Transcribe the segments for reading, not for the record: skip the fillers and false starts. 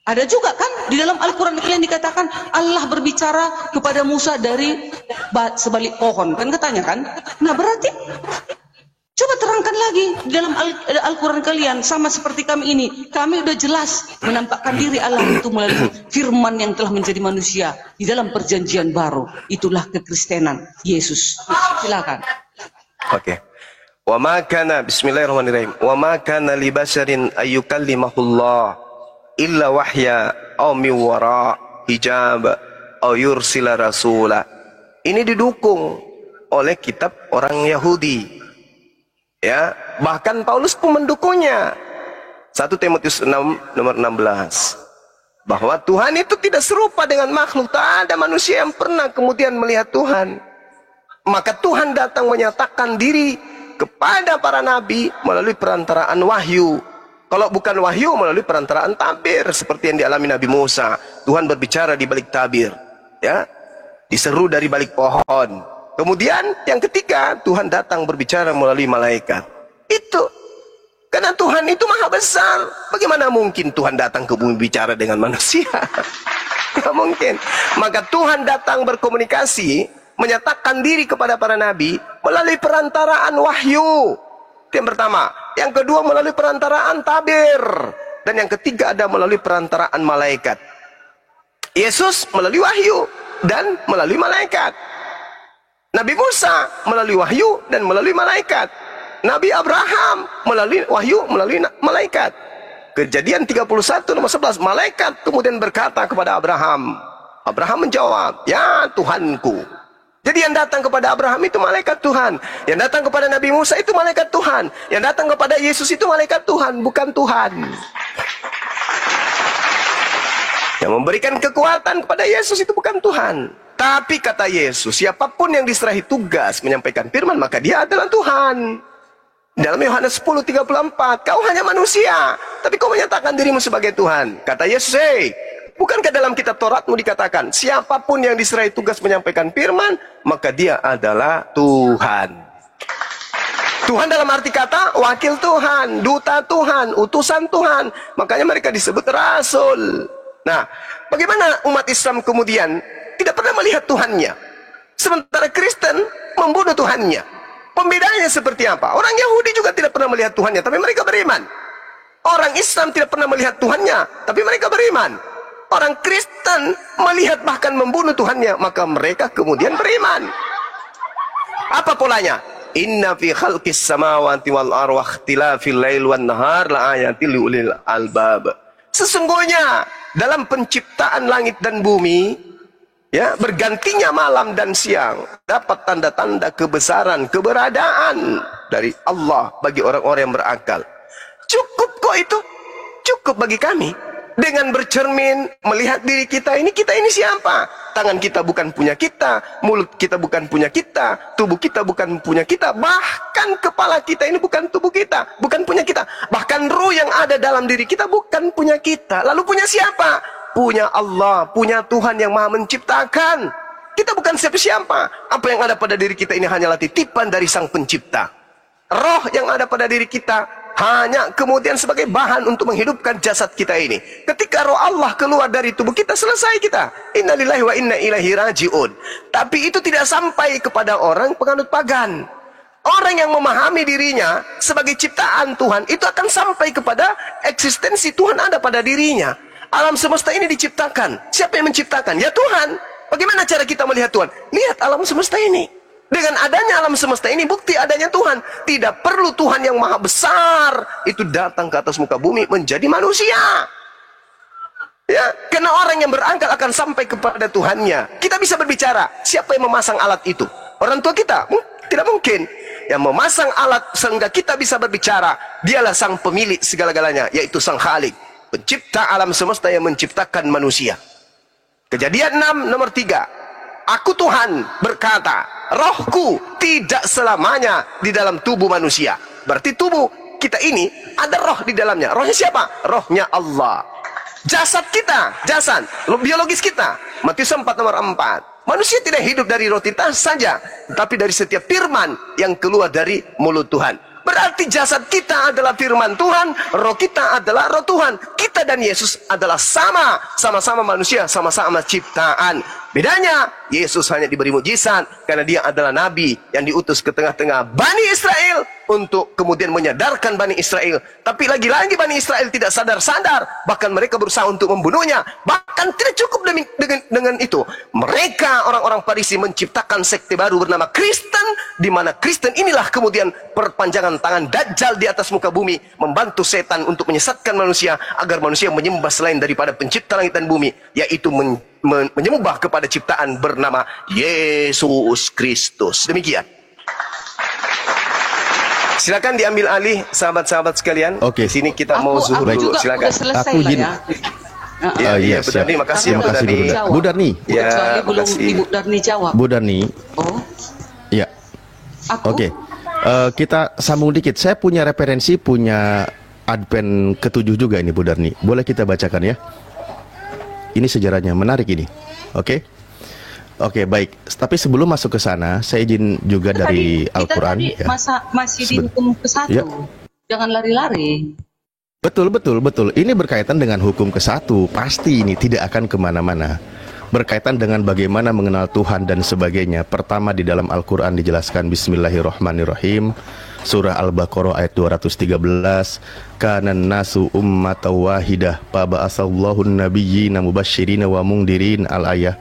Ada juga kan di dalam Al-Quran kalian dikatakan Allah berbicara kepada Musa dari sebalik pohon, kan katanya kan. Nah berarti coba terangkan lagi di dalam Al-Quran kalian, sama seperti kami ini. Kami udah jelas menampakkan diri Allah itu melalui firman yang telah menjadi manusia di dalam perjanjian baru. Itulah kekristenan Yesus. Silakan. Oke. Wa ma kana, bismillahirrahmanirrahim. Wa ma kana li basharin ayyukallimahullah illa wahya aw min wara hijab aw yursila rasula. Ini didukung oleh kitab orang Yahudi. Ya, bahkan Paulus pun mendukungnya. 1 Timotius 6 nomor 16. Bahwa Tuhan itu tidak serupa dengan makhluk. Tak ada manusia yang pernah kemudian melihat Tuhan. Maka Tuhan datang menyatakan diri kepada para nabi melalui perantaraan wahyu. Kalau bukan wahyu, melalui perantaraan tabir seperti yang dialami Nabi Musa. Tuhan berbicara di balik tabir, ya, diseru dari balik pohon. Kemudian yang ketiga, Tuhan datang berbicara melalui malaikat. Itu karena Tuhan itu maha besar. Bagaimana mungkin Tuhan datang ke bumi bicara dengan manusia? Tidak mungkin. Maka Tuhan datang berkomunikasi, menyatakan diri kepada para nabi melalui perantaraan wahyu. Itu yang pertama. Yang kedua melalui perantaraan tabir. Dan yang ketiga ada melalui perantaraan malaikat. Yesus melalui wahyu dan melalui malaikat. Nabi Musa melalui wahyu dan melalui malaikat. Nabi Abraham melalui wahyu, melalui malaikat. Kejadian 31 nomor 11. Malaikat kemudian berkata kepada Abraham. Abraham menjawab, ya Tuhanku. Jadi yang datang kepada Abraham itu malaikat Tuhan. Yang datang kepada Nabi Musa itu malaikat Tuhan. Yang datang kepada Yesus itu malaikat Tuhan, bukan Tuhan. Yang memberikan kekuatan kepada Yesus itu bukan Tuhan. Tapi kata Yesus, siapapun yang diserahi tugas menyampaikan firman, maka dia adalah Tuhan. Dalam Yohanes 10:34, kau hanya manusia, tapi kau menyatakan dirimu sebagai Tuhan. Kata Yesus, bukankah dalam kitab Tauratmu dikatakan, siapapun yang diserahi tugas menyampaikan firman, maka dia adalah Tuhan. Tuhan dalam arti kata, wakil Tuhan, duta Tuhan, utusan Tuhan. Makanya mereka disebut rasul. Nah, bagaimana umat Islam kemudian tidak pernah melihat Tuhannya? Sementara Kristen membunuh Tuhannya. Pembedanya seperti apa? Orang Yahudi juga tidak pernah melihat Tuhannya, tapi mereka beriman. Orang Islam tidak pernah melihat Tuhannya, tapi mereka beriman. Orang Kristen melihat bahkan membunuh Tuhannya, maka mereka kemudian beriman. Apa polanya? Inna fi khalqis samawati wal ardi wa ikhtilafil lail wan nahar la ayatil liulil albab. Sesungguhnya dalam penciptaan langit dan bumi, ya, bergantinya malam dan siang, dapat tanda-tanda kebesaran, keberadaan dari Allah bagi orang-orang yang berakal. Cukup kok itu. Cukup bagi kami. Dengan bercermin, melihat diri kita ini siapa? Tangan kita bukan punya kita, mulut kita bukan punya kita, tubuh kita bukan punya kita, bahkan kepala kita ini bukan tubuh kita, bukan punya kita. Bahkan ruh yang ada dalam diri kita bukan punya kita. Lalu punya siapa? Punya Allah, punya Tuhan yang maha menciptakan. Kita bukan siapa-siapa. Apa yang ada pada diri kita ini hanyalah titipan dari Sang Pencipta. Roh yang ada pada diri kita hanya kemudian sebagai bahan untuk menghidupkan jasad kita ini. Ketika roh Allah keluar dari tubuh kita, selesai kita. Innalillahi wa inna ilaihi raji'un. Tapi itu tidak sampai kepada orang penganut pagan. Orang yang memahami dirinya sebagai ciptaan Tuhan, itu akan sampai kepada eksistensi Tuhan ada pada dirinya. Alam semesta ini diciptakan. Siapa yang menciptakan? Ya Tuhan. Bagaimana cara kita melihat Tuhan? Lihat alam semesta ini. Dengan adanya alam semesta ini, bukti adanya Tuhan. Tidak perlu Tuhan yang maha besar itu datang ke atas muka bumi menjadi manusia. Ya, karena orang yang berakal akan sampai kepada Tuhannya. Kita bisa berbicara, siapa yang memasang alat itu? Orang tua kita? Tidak mungkin. Yang memasang alat sehingga kita bisa berbicara, dialah sang pemilik segala-galanya, yaitu Sang Khalik, pencipta alam semesta yang menciptakan manusia. Kejadian 6 nomor 3. Aku Tuhan berkata, rohku tidak selamanya di dalam tubuh manusia. Berarti tubuh kita ini ada roh di dalamnya. Rohnya siapa? Rohnya Allah. Jasad kita, jasad, biologis kita. Matius 4 nomor 4. Manusia tidak hidup dari roti saja, tapi dari setiap firman yang keluar dari mulut Tuhan. Berarti jasad kita adalah firman Tuhan, roh kita adalah roh Tuhan. Kita dan Yesus adalah sama-sama manusia, sama-sama ciptaan. Bedanya, Yesus hanya diberi mujizat karena dia adalah nabi yang diutus ke tengah-tengah Bani Israel untuk kemudian menyadarkan Bani Israel. Tapi lagi-lagi Bani Israel tidak sadar-sadar, bahkan mereka berusaha untuk membunuhnya. Bahkan tidak cukup dengan itu, mereka orang-orang Farisi menciptakan sekte baru bernama Kristen, di mana Kristen inilah kemudian perpanjangan tangan Dajjal di atas muka bumi, membantu setan untuk menyesatkan manusia agar manusia menyembah selain daripada pencipta langit dan bumi, yaitu menyembah kepada ciptaan bernama Yesus Kristus. Demikian. Silakan diambil alih sahabat-sahabat sekalian. Oke. Di sini kita mau zuhur dulu. Silakan. Selesai Aku lah izin. ya. Iya, Bu Darni, makasih Terima Bu kasih Darni. Bu Darni. Ya, Kecuali belum makasih. Ibu Darni jawab. Bu Darni. Oh, Ya. aku. Oke. Kita sambung dikit. Saya punya referensi, punya Advent ke-7 juga ini Bu Darni. Boleh kita bacakan ya? Ini sejarahnya menarik ini. Oke. Oke, baik. Tapi sebelum masuk ke sana, saya izin juga dari Al-Qur'an Kita tadi ya. masih di hukum ke-1. Ya. Jangan lari-lari. Betul. Ini berkaitan dengan hukum ke-1. Pasti ini tidak akan kemana-mana. Berkaitan dengan bagaimana mengenal Tuhan dan sebagainya. Pertama di dalam Al-Quran dijelaskan Bismillahirrahmanirrahim. Surah Al-Baqarah ayat 213. Kanan nasu ummatan wahidah faba'asallahu nabiyyina mubasysyirina wa mungdirin al-ayah.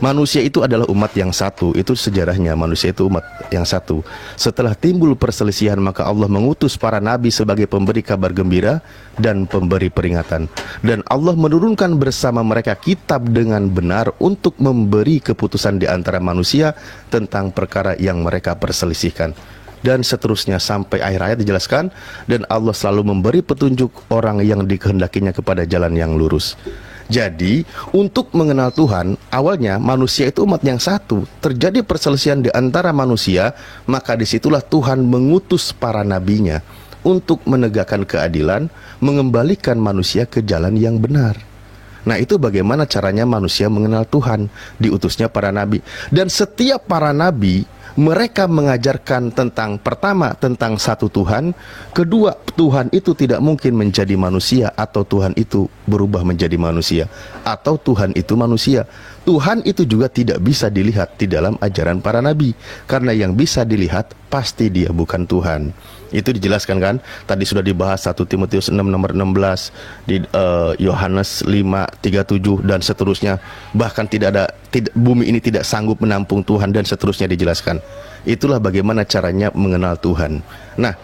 Manusia itu adalah umat yang satu. Itu sejarahnya, manusia itu umat yang satu. Setelah timbul perselisihan, maka Allah mengutus para nabi sebagai pemberi kabar gembira dan pemberi peringatan. Dan Allah menurunkan bersama mereka kitab dengan benar untuk memberi keputusan di antara manusia tentang perkara yang mereka perselisihkan. Dan seterusnya sampai akhir ayat dijelaskan, dan Allah selalu memberi petunjuk orang yang dikehendakinya kepada jalan yang lurus. Jadi, untuk mengenal Tuhan, awalnya manusia itu umat yang satu. Terjadi perselisihan di antara manusia, maka disitulah Tuhan mengutus para nabinya untuk menegakkan keadilan, mengembalikan manusia ke jalan yang benar. Nah, itu bagaimana caranya manusia mengenal Tuhan, diutusnya para nabi. Dan setiap para nabi, mereka mengajarkan tentang, pertama, tentang satu Tuhan. Kedua, Tuhan itu tidak mungkin menjadi manusia, atau Tuhan itu berubah menjadi manusia, atau Tuhan itu manusia. Tuhan itu juga tidak bisa dilihat di dalam ajaran para nabi, karena yang bisa dilihat pasti dia bukan Tuhan. Itu dijelaskan kan? Tadi sudah dibahas 1 Timotius 6 nomor 16, di Yohanes 5:37 dan seterusnya. Bahkan bumi ini tidak sanggup menampung Tuhan dan seterusnya dijelaskan. Itulah bagaimana caranya mengenal Tuhan. Nah,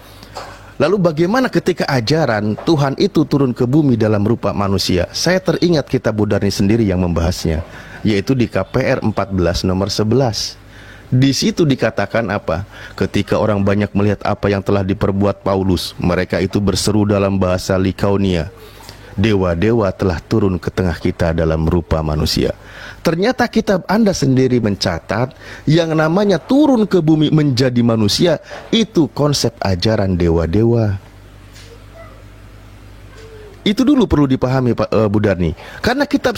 lalu bagaimana ketika ajaran Tuhan itu turun ke bumi dalam rupa manusia? Saya teringat kitab Bu Darni sendiri yang membahasnya, yaitu di KPR 14 nomor 11. Di situ dikatakan apa? Ketika orang banyak melihat apa yang telah diperbuat Paulus, mereka itu berseru dalam bahasa Likaonia, dewa-dewa telah turun ke tengah kita dalam rupa manusia. Ternyata kitab Anda sendiri mencatat yang namanya turun ke bumi menjadi manusia itu konsep ajaran dewa-dewa. Itu dulu perlu dipahami Pak Bu Darni. Karena kitab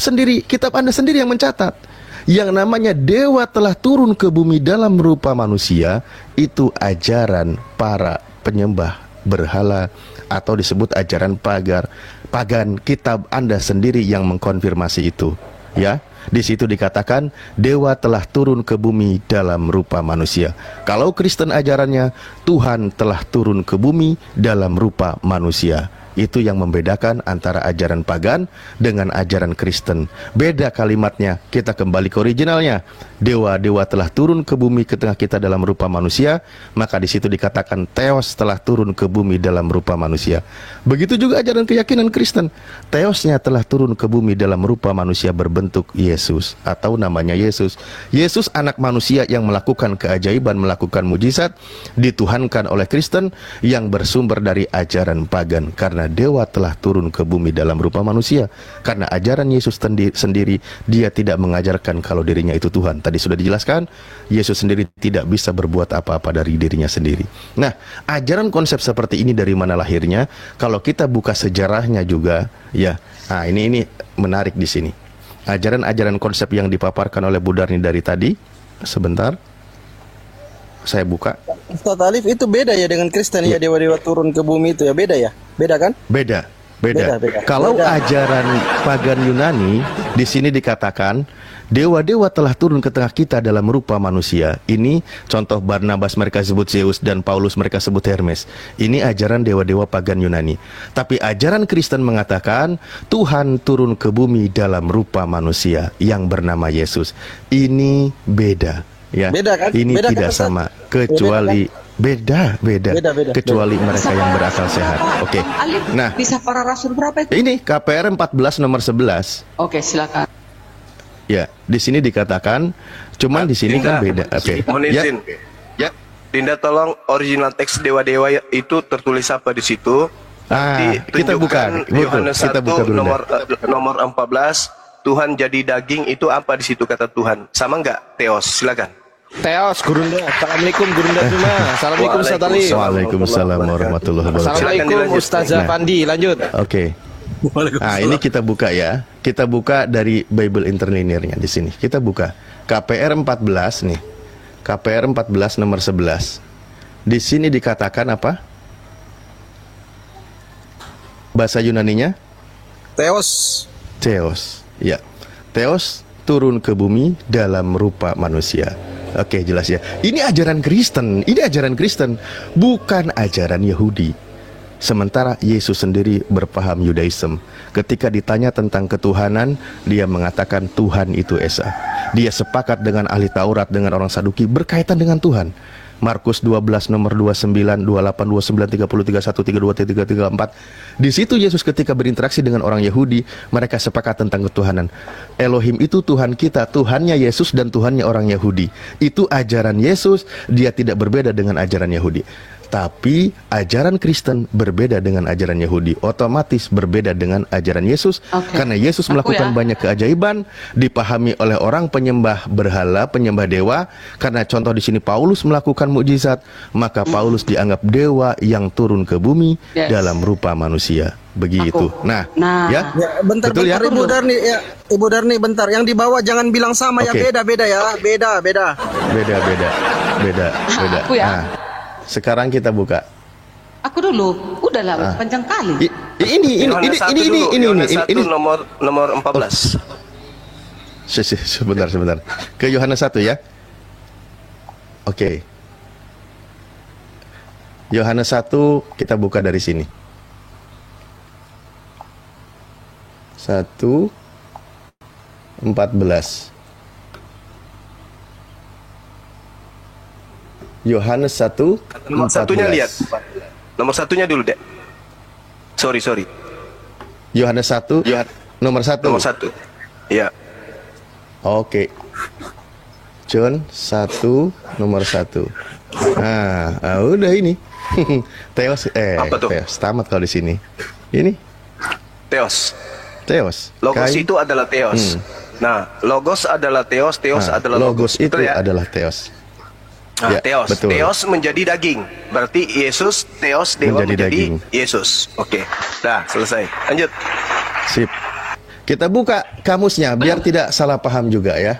Anda sendiri yang mencatat yang namanya dewa telah turun ke bumi dalam rupa manusia, itu ajaran para penyembah berhala atau disebut ajaran pagan. Kitab Anda sendiri yang mengkonfirmasi itu, ya. Di situ dikatakan dewa telah turun ke bumi dalam rupa manusia. Kalau Kristen ajarannya Tuhan telah turun ke bumi dalam rupa manusia. Itu yang membedakan antara ajaran pagan dengan ajaran Kristen. Beda kalimatnya, kita kembali ke originalnya. Dewa-dewa telah turun ke bumi ke tengah kita dalam rupa manusia, maka di situ dikatakan Theos telah turun ke bumi dalam rupa manusia. Begitu juga ajaran keyakinan Kristen. Theosnya telah turun ke bumi dalam rupa manusia berbentuk Yesus, atau namanya Yesus. Yesus anak manusia yang melakukan keajaiban, melakukan mujizat, dituhankan oleh Kristen yang bersumber dari ajaran pagan. Karena dewa telah turun ke bumi dalam rupa manusia. Karena ajaran Yesus sendiri, dia tidak mengajarkan kalau dirinya itu Tuhan. Tadi sudah dijelaskan, Yesus sendiri tidak bisa berbuat apa-apa dari dirinya sendiri. Nah, ajaran konsep seperti ini dari mana lahirnya? Kalau kita buka sejarahnya juga, ya. Nah, ini menarik di sini. Ajaran-ajaran konsep yang dipaparkan oleh Bu Darni dari tadi, sebentar. saya buka. Ustaz Alif, itu beda ya dengan Kristen ya, dewa-dewa turun ke bumi itu ya, beda ya? Beda kan? Beda. Beda. Kalau Beda. ajaran pagan Yunani di sini dikatakan dewa-dewa telah turun ke tengah kita dalam rupa manusia. Ini contoh Barnabas mereka sebut Zeus dan Paulus mereka sebut Hermes. Ini ajaran dewa-dewa pagan Yunani. Tapi ajaran Kristen mengatakan Tuhan turun ke bumi dalam rupa manusia yang bernama Yesus. Ini beda, ya. Beda kan? Ini Beda kan, tidak Ustaz? sama, kecuali beda. Beda. Kecuali mereka yang berakal sehat. Oke. Alif, Nah, bisa para rasul berapa itu? ini KPR 14 nomor 11. Oke, silakan. Ya, di sini dikatakan, cuman di sini kan beda. Oke. Mohon Ya, izin. Ya. Dinda tolong original teks dewa-dewa itu tertulis apa di situ? Nanti kita buka. tunjukkan Betul, Yohanes kita 1 buka dulu, nomor 14. Tuhan jadi daging itu apa di situ kata Tuhan? Sama enggak? Teos, silakan. Teos, Gurunda. Assalamualaikum Gurunda Prima. Assalamualaikum Ustaz Alif. Waalaikumsalam warahmatullahi wabarakatuh. Assalamualaikum Silakan dilanjut. Ustazah Nah. Pandi, lanjut. Oke. Nah, ini kita buka ya. Kita buka dari Bible Interlinearnya di sini. Kita buka KPR 14 nih. KPR 14 nomor 11. Di sini dikatakan apa? Bahasa Yunaninya Teos. Theos. Ya. Theos turun ke bumi dalam rupa manusia. Oke, jelas ya. Ini ajaran Kristen. Ini ajaran Kristen, bukan ajaran Yahudi. Sementara Yesus sendiri berpaham Yudaism. Ketika ditanya tentang ketuhanan, dia mengatakan Tuhan itu Esa. Dia sepakat dengan ahli Taurat, dengan orang Saduki berkaitan dengan Tuhan. Markus 12 nomor 29, 28, 29, 30, 31, 32, 33, 34. Di situ Yesus ketika berinteraksi dengan orang Yahudi, mereka sepakat tentang ketuhanan. Elohim itu Tuhan kita, Tuhannya Yesus dan Tuhannya orang Yahudi. Itu ajaran Yesus, dia tidak berbeda dengan ajaran Yahudi. Tapi ajaran Kristen berbeda dengan ajaran Yahudi, otomatis berbeda dengan ajaran Yesus. Oke. Karena Yesus Aku melakukan ya. banyak keajaiban, dipahami oleh orang penyembah berhala, penyembah dewa. Karena contoh di sini Paulus melakukan mukjizat, maka Paulus dianggap dewa yang turun ke bumi Yes. dalam rupa manusia. Begitu. Aku. Nah, Nah. ya, Ya, bentar, betul ya? Ibu Darni, ya, Ibu Darni, bentar. Yang di bawah jangan bilang sama Oke. ya, beda ya, beda. Beda. Aku ya. Nah, sekarang kita buka. Aku dulu. Udahlah, panjang kali. Ini Yohanes 1 dulu. Yohanes 1 nomor 14. Sebentar. Ke Yohanes 1 ya. Oke. Yohanes 1 kita buka dari sini. 1:14. Yohanes 1 Nomor satunya lihat. Nomor satunya dulu, Dek. Sorry. Yohanes 1 nomor 1. Nomor 1. Iya. Oke. John 1 nomor 1. Nah, udah ini. Theos Apa tuh? Theos tamat kalau di sini. Ini Theos. Kai. Logos itu adalah Theos. Nah, logos adalah Theos, Nah, adalah logos itu Betul ya? adalah Theos. Nah, Ya, Theos. betul. Theos menjadi daging. Berarti Yesus, Theos, dewa Menjadi menjadi, daging. Yesus. Oke. Dah, selesai. Lanjut. Sip. Kita buka kamusnya biar tidak salah paham juga ya.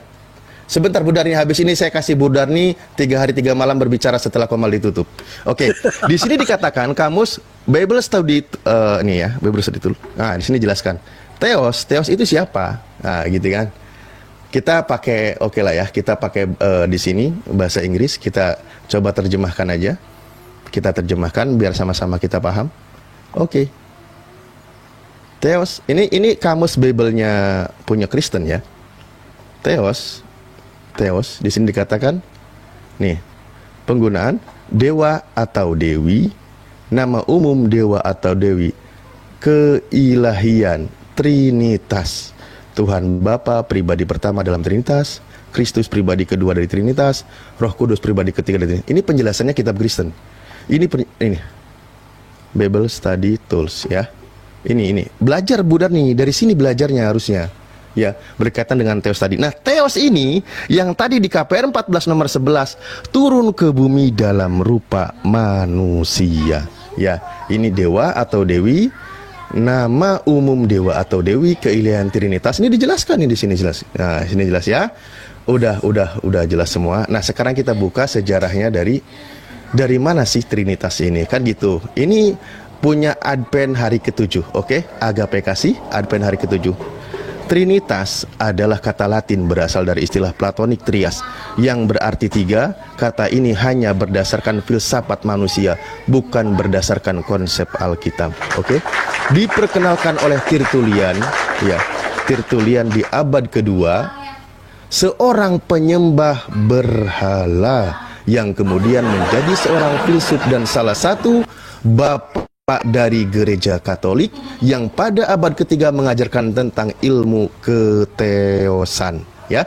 Sebentar Bu Darni, habis ini saya kasih Bu Darni 3 hari 3 malam berbicara setelah komal ditutup. Oke, di sini dikatakan kamus Bible Study ini ya, Bible Study Tool. Nah, di sini jelaskan. Theos itu siapa? Nah, gitu kan. Kita pakai oke lah ya, kita pakai di sini bahasa Inggris, kita coba terjemahkan aja. Kita terjemahkan biar sama-sama kita paham. Oke. Theos, ini kamus Bible-nya punya Kristen ya. Theos di sini dikatakan nih, penggunaan dewa atau dewi, nama umum dewa atau dewi, keilahian, trinitas. Tuhan Bapa pribadi pertama dalam Trinitas, Kristus pribadi kedua dari Trinitas, Roh Kudus pribadi ketiga dari Trinitas. Ini penjelasannya kitab Kristen. Ini Bible Study Tools ya. Ini belajar Bu Darni, dari sini belajarnya harusnya. Ya, berkaitan dengan Theos tadi. Nah, Theos ini yang tadi di KPR 14 nomor 11 turun ke bumi dalam rupa manusia. Ya, ini dewa atau dewi, nama umum dewa atau dewi, keilahian Trinitas. Ini dijelaskan nih di sini jelas. Nah, sini jelas ya. udah jelas semua. Nah, sekarang kita buka sejarahnya dari mana sih Trinitas ini, kan gitu. Ini punya Advent hari ke-7, oke? Agape kasih, Advent hari ke-7. Trinitas adalah kata Latin berasal dari istilah Platonik trias yang berarti tiga. Kata ini hanya berdasarkan filsafat manusia, bukan berdasarkan konsep Alkitab. Oke? Diperkenalkan oleh Tertullian, ya. Tertullian di abad kedua, seorang penyembah berhala yang kemudian menjadi seorang filsuf dan salah satu bapak dari gereja Katolik yang pada abad ketiga mengajarkan tentang ilmu keteosan, ya,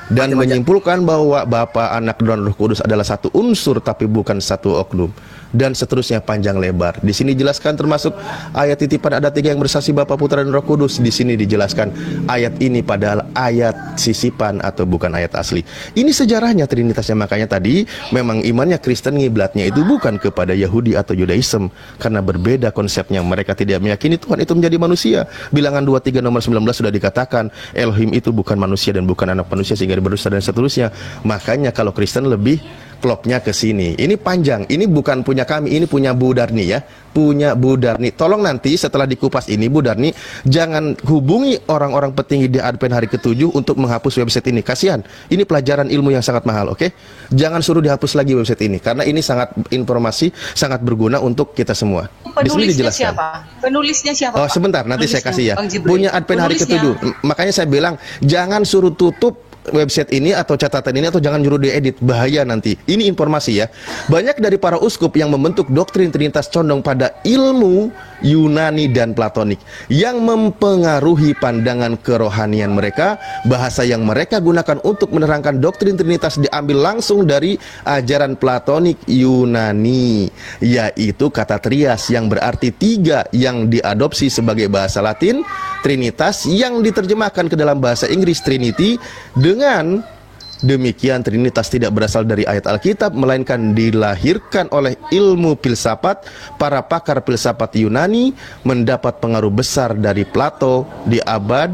dan menyimpulkan bahwa Bapa, Anak, dan Roh Kudus adalah satu unsur tapi bukan satu oknum, dan seterusnya panjang lebar. Di sini dijelaskan termasuk ayat titipan ada tiga yang bersaksi Bapa, Putra, dan Roh Kudus. Di sini dijelaskan ayat ini padahal ayat sisipan atau bukan ayat asli. Ini sejarahnya Trinitasnya. Makanya tadi memang imannya Kristen ngiblatnya itu bukan kepada Yahudi atau Yudaism, karena berbeda konsepnya. Mereka tidak meyakini Tuhan itu menjadi manusia. Bilangan 23 nomor 19 sudah dikatakan Elohim itu bukan manusia dan bukan anak manusia sehingga berdosa dan seterusnya. Makanya kalau Kristen lebih klopnya ke sini. Ini panjang. Ini bukan punya kami, ini punya Bu Darni, ya. Punya Bu Darni. Tolong nanti setelah dikupas ini Bu Darni jangan hubungi orang-orang petinggi di Advent hari ke-7 untuk menghapus website ini. Kasihan. Ini pelajaran ilmu yang sangat mahal, oke? Jangan suruh dihapus lagi website ini karena ini sangat informasi sangat berguna untuk kita semua. Di sini dijelaskan. Penulisnya siapa? Oh, sebentar, nanti saya kasih ya. Bang Punya Advent hari ke-7. Makanya saya bilang jangan suruh tutup website ini atau catatan ini atau jangan nyuruh diedit, bahaya nanti. Ini informasi, ya. Banyak dari para uskup yang membentuk doktrin Trinitas condong pada ilmu Yunani dan Platonik yang mempengaruhi pandangan kerohanian mereka. Bahasa yang mereka gunakan untuk menerangkan doktrin Trinitas diambil langsung dari ajaran Platonik Yunani, yaitu kata trias yang berarti tiga yang diadopsi sebagai bahasa Latin, Trinitas yang diterjemahkan ke dalam bahasa Inggris Trinity. Dengan demikian Trinitas tidak berasal dari ayat Alkitab, melainkan dilahirkan oleh ilmu filsafat. Para pakar filsafat Yunani mendapat pengaruh besar dari Plato di abad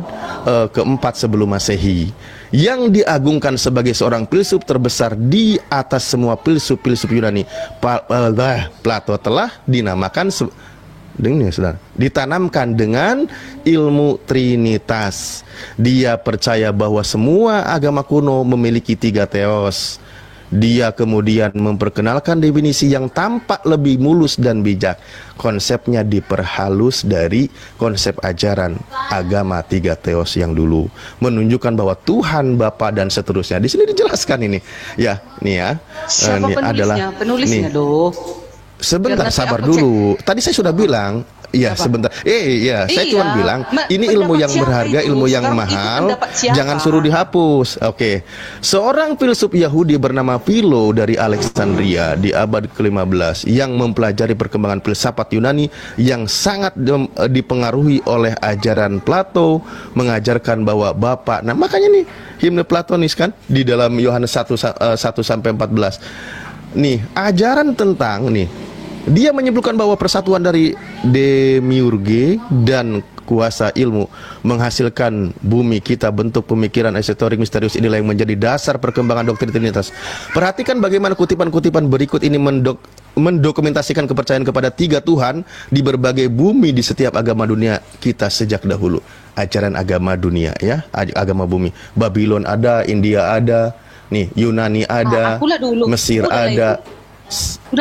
keempat sebelum Masehi, yang diagungkan sebagai seorang filsuf terbesar di atas semua filsuf-filsuf Yunani. Plato telah dinamakan ditanamkan dengan ilmu Trinitas. Dia percaya bahwa semua agama kuno memiliki tiga teos. Dia kemudian memperkenalkan definisi yang tampak lebih mulus dan bijak. Konsepnya diperhalus dari konsep ajaran agama tiga teos yang dulu, menunjukkan bahwa Tuhan Bapa dan seterusnya. Di sini dijelaskan ini, ya, nih ya. Siapa ini adalah penulisnya, nih. Sebentar, Karena sabar dulu. Tadi saya sudah bilang, ya sebentar. Saya cuma bilang ini ilmu yang berharga, ilmu yang mahal. Jangan suruh dihapus. Oke. Seorang filsuf Yahudi bernama Philo dari Alexandria di abad ke-15 yang mempelajari perkembangan filsafat Yunani yang sangat dipengaruhi oleh ajaran Plato, mengajarkan bahwa Bapa. Nah, makanya nih himne Platonis kan di dalam Yohanes 1 sampai 14. Nih, ajaran tentang dia menyimpulkan bahwa persatuan dari demiurge dan kuasa ilmu menghasilkan bumi kita. Bentuk pemikiran esoterik misterius inilah yang menjadi dasar perkembangan doktrin Trinitas. Perhatikan bagaimana kutipan-kutipan berikut ini mendokumentasikan kepercayaan kepada tiga Tuhan di berbagai bumi di setiap agama dunia kita sejak dahulu. Ajaran agama dunia, ya, agama bumi. Babylon ada, India ada, nih Yunani ada, Mesir ada.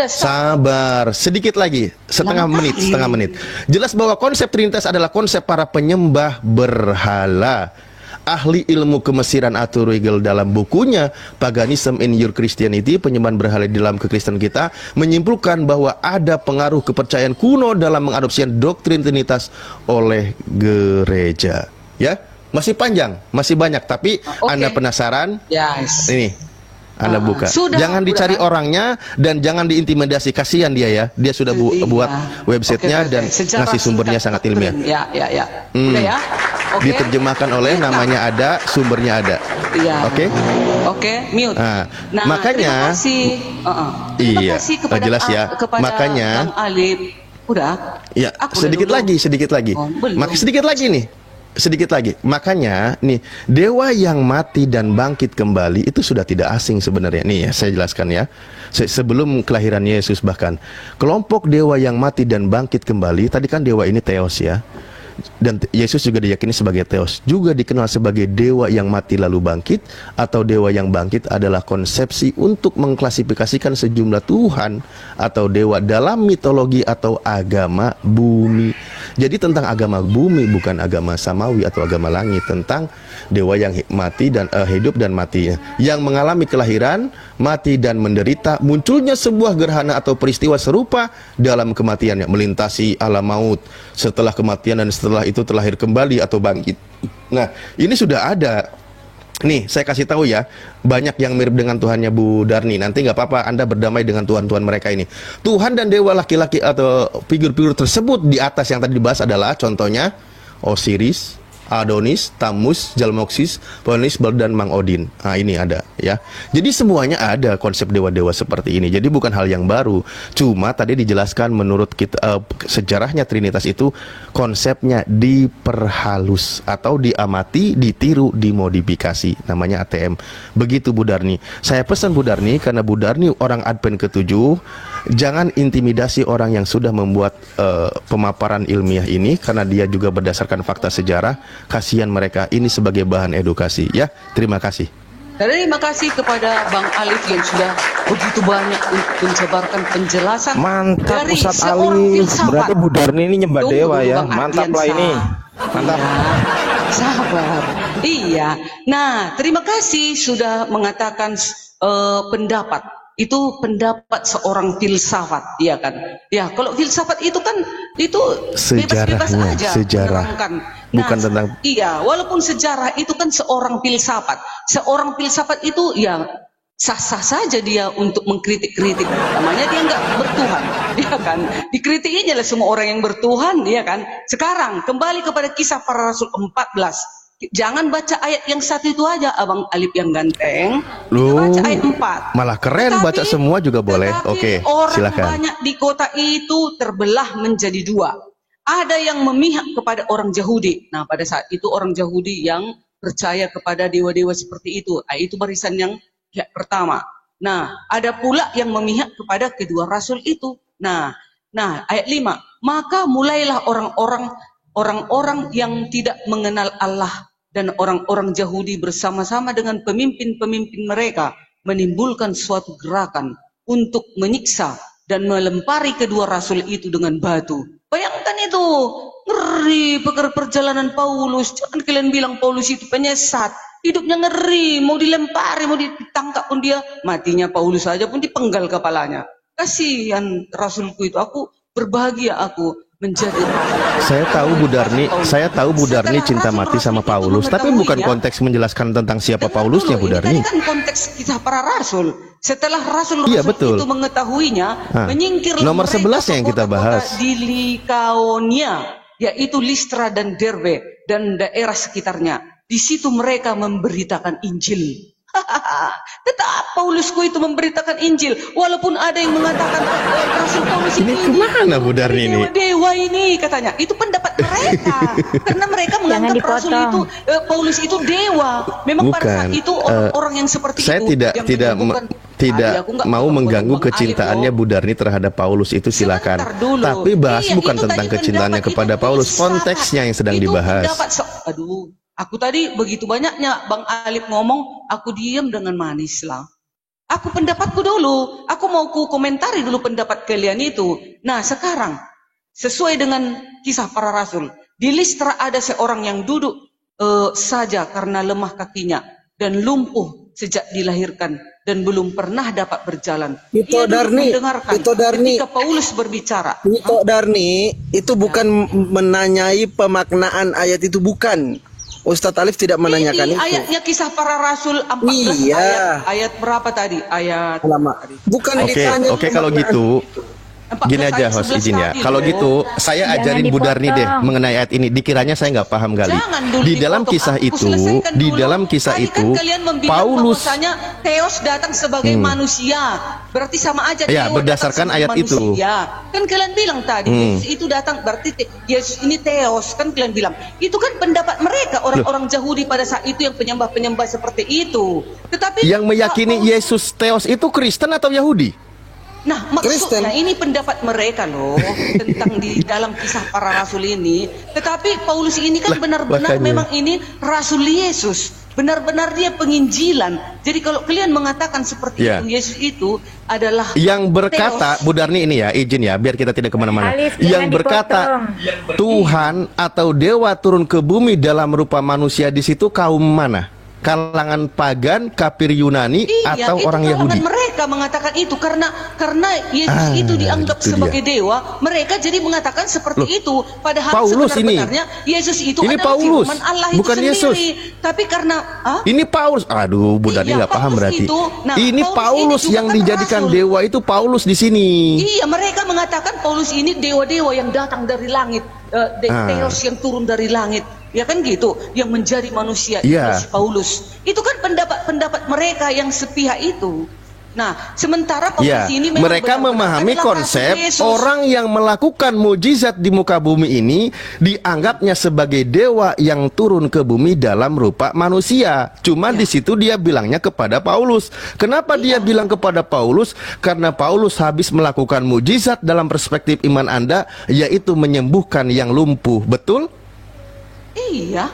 Sabar, sedikit lagi, setengah menit. Jelas bahwa konsep Trinitas adalah konsep para penyembah berhala. Ahli ilmu kemesiran Arthur Weigel dalam bukunya Paganism in Your Christianity, penyembahan berhala di dalam kekristenan kita, menyimpulkan bahwa ada pengaruh kepercayaan kuno dalam mengadopsikan doktrin Trinitas oleh gereja. Ya, masih panjang, masih banyak, tapi Anda penasaran? Yes. Ini Anda buka. Jangan dicari orangnya dan jangan diintimidasi. Kasihan dia, ya. Dia sudah buat websitenya dan ngasih sumbernya sangat ilmiah. Ya. Udah ya. Diterjemahkan oleh namanya ada, sumbernya ada. Iya. Oke, mute. Nah, terima makanya kasih kepada jelas ya. kepada Makanya Bang Alip. Udah. Ya, sedikit lagi. Maka sedikit lagi nih. sedikit lagi. Makanya nih, dewa yang mati dan bangkit kembali itu sudah tidak asing sebenarnya. Nih ya, saya jelaskan ya. Sebelum kelahiran Yesus bahkan, kelompok dewa yang mati dan bangkit kembali, tadi kan dewa ini Theos ya. Dan Yesus juga diyakini sebagai Theos, juga dikenal sebagai dewa yang mati lalu bangkit, atau dewa yang bangkit adalah konsepsi untuk mengklasifikasikan sejumlah Tuhan atau dewa dalam mitologi atau agama bumi. Jadi tentang agama bumi, bukan agama samawi atau agama langit, tentang dewa yang mati dan hidup dan mati, yang mengalami kelahiran, mati dan menderita, munculnya sebuah gerhana atau peristiwa serupa dalam kematiannya, melintasi alam maut, setelah kematian dan setelah itu terlahir kembali atau bangkit. Nah, ini sudah ada. Nih, saya kasih tahu ya, banyak yang mirip dengan Tuhannya Bu Darni. Nanti nggak apa-apa, Anda berdamai dengan Tuhan-Tuhan mereka ini. Tuhan dan dewa laki-laki atau figur-figur tersebut di atas yang tadi dibahas adalah contohnya Osiris, Adonis, Tammuz, Jalmoksis, Ponis, dan Mang Odin. Nah, ini ada ya. Jadi semuanya ada konsep dewa-dewa seperti ini. Jadi bukan hal yang baru. Cuma tadi dijelaskan menurut kita sejarahnya Trinitas itu konsepnya diperhalus atau diamati, ditiru, dimodifikasi. Namanya ATM. Begitu Bu Darni. Saya pesan Bu Darni karena Bu Darni orang Advent ke-7, jangan intimidasi orang yang sudah membuat pemaparan ilmiah ini, karena dia juga berdasarkan fakta sejarah. Kasihan mereka, ini sebagai bahan edukasi ya. Terima kasih. Terima kasih kepada Bang Alif yang sudah begitu banyak untuk menjabarkan penjelasan. Mantap dari Ustadz seorang Ali. filsafat. Berarti Bu Darni ini nyembah Tunggu dewa dulu, ya. Bang Mantap lah Ardiansa. ini. Mantap. Iya, sabar. Iya. Nah, terima kasih sudah mengatakan pendapat. Itu pendapat seorang filsafat, iya kan? Ya, kalau filsafat itu kan itu bebas-bebas Sejarahnya, aja sejarah. menerangkan. Bukan tentang. Iya, walaupun sejarah itu kan seorang filsafat. Seorang filsafat itu ya sah-sah saja dia untuk mengkritik-kritik. Namanya dia nggak bertuhan, dia kan. Dikritikinya lah semua orang yang bertuhan, dia kan. Sekarang kembali kepada Kisah Para Rasul 14. Jangan baca ayat yang satu itu aja, Abang Alif yang ganteng. Loh, Baca ayat 4. malah keren, baca semua juga boleh. Oke, orang silakan. banyak di kota itu terbelah menjadi dua. Ada yang memihak kepada orang Yahudi. Nah, pada saat itu orang Yahudi yang percaya kepada dewa-dewa seperti itu. Itu barisan yang pihak pertama. Nah, ada pula yang memihak kepada kedua rasul itu. Nah, ayat 5. Maka mulailah orang-orang yang tidak mengenal Allah dan orang-orang Yahudi bersama-sama dengan pemimpin-pemimpin mereka menimbulkan suatu gerakan untuk menyiksa dan melempari kedua rasul itu dengan batu. Bayangkan itu, ngeri perjalanan Paulus. Jangan kalian bilang Paulus itu penyesat. Hidupnya ngeri, mau dilempari, mau ditangkap pun dia. Matinya Paulus saja pun dipenggal kepalanya. Kasihan rasulku itu, aku berbahagia aku menjadi rasul. Saya tahu Bu Darni cinta mati sama Paulus, tapi bukan konteks menjelaskan tentang siapa Paulusnya Bu Darni. Ini kan konteks Kisah Para Rasul. Setelah rasul Iya, betul. itu mengetahuinya, menyingkirlah nomor mereka 11 yang ke kita kota-kota bahas. di Likaonia, yaitu Listra dan Derbe dan daerah sekitarnya. Di situ mereka memberitakan Injil. Tetap Paulusku itu memberitakan Injil, walaupun ada yang mengatakan Rasul Paulus Ini kemana Bu Darni ini? dewa ini katanya. Itu pendapat mereka karena mereka menganggap Rasul itu Paulus itu dewa. Memang pada saat Bukan. itu orang-orang yang seperti Saya itu tidak yang tidak menyembuhkan. tidak Aku nggak mau ngomong mengganggu Bang Alif kecintaannya loh. Bu Darni terhadap Paulus itu silakan. Sebentar dulu. Tapi bahas Iya, bukan itu tentang tadi kecintaannya pendapat kepada itu Paulus, filsafat. konteksnya yang sedang Itu dibahas. pendapat aduh, aku tadi begitu banyaknya Bang Alif ngomong, aku diam dengan manis lah. Aku pendapatku dulu, aku mau ku komentari dulu pendapat kalian itu. Nah sekarang, sesuai dengan Kisah Para Rasul, di Listra ada seorang yang duduk saja karena lemah kakinya dan lumpuh sejak dilahirkan dan belum pernah dapat berjalan. Itu Ia duduk Darni, mendengarkan itu Darni. ketika Paulus berbicara. Itu Darni, itu bukan menanyai pemaknaan ayat itu, bukan. Ustadz Alif tidak menanyakan Ini itu. ayatnya Kisah Para Rasul 14 Iya. ayat berapa tadi? Ayat Lama. Bukan ditanya Oke, kalau pemaknaan. gitu Gini aja host izin ya. Kalau gitu saya Jangan ajarin Bu Darni deh dipotong. mengenai ayat ini. Dikiranya saya nggak paham kali. Jangan dulu Di dalam dipotong. kisah Aku itu, selesaikan di dulu. dalam kisah Tadi itu kan kalian membilang Paulus bahwasanya Theos datang sebagai manusia. Berarti sama aja Ya, Theos berdasarkan datang ayat sebagai itu. manusia. Kan kalian bilang tadi Yesus itu datang berarti Yesus ini Theos. Kan kalian bilang itu kan pendapat mereka orang-orang Yahudi pada saat itu yang penyembah-penyembah seperti itu. Tetapi yang meyakini Yesus Theos itu Kristen atau Yahudi? Nah, maksudnya Kristen. ini pendapat mereka loh tentang di dalam kisah para rasul ini. Tetapi Paulus ini kan benar-benar makanya. memang ini rasul Yesus. Benar-benar dia penginjilan. Jadi kalau kalian mengatakan seperti Ya. itu, Yesus itu adalah Yang berkata, Theos. Bu Darni ini ya, izin ya, biar kita tidak kemana-mana. Alif, Yang jangan berkata Tuhan atau dewa turun ke bumi dalam rupa manusia di situ kaum mana? Kalangan pagan, kafir Yunani, atau itu orang kalangan Yahudi? mereka mengatakan itu karena Yesus itu dianggap itu sebagai dewa, mereka jadi mengatakan seperti itu. Padahal Paulus ini. sebenarnya Yesus itu Ini adalah Paulus, firman Allah bukan itu Yesus. sendiri. Tapi karena Ini Paulus, aduh Bu Darni Iya, nggak paham Paulus berarti. itu. Nah, Ini Paulus Paulus ini juga yang kan dijadikan rasul. dewa itu Paulus di sini. Iya, mereka mengatakan Paulus ini dewa-dewa yang datang dari langit, Theos yang turun dari langit, ya kan gitu, yang menjadi manusia. Iya. Itu si Paulus. Itu kan pendapat mereka yang sepihak itu. Nah, sementara Paulus Ya, ini memang mereka benar-benar memahami adalah konsep rasul Yesus. orang yang melakukan mujizat di muka bumi ini dianggapnya sebagai dewa yang turun ke bumi dalam rupa manusia. Cuma di situ dia bilangnya kepada Paulus. Kenapa dia bilang kepada Paulus? Karena Paulus habis melakukan mujizat dalam perspektif iman Anda, yaitu menyembuhkan yang lumpuh. Betul? Iya.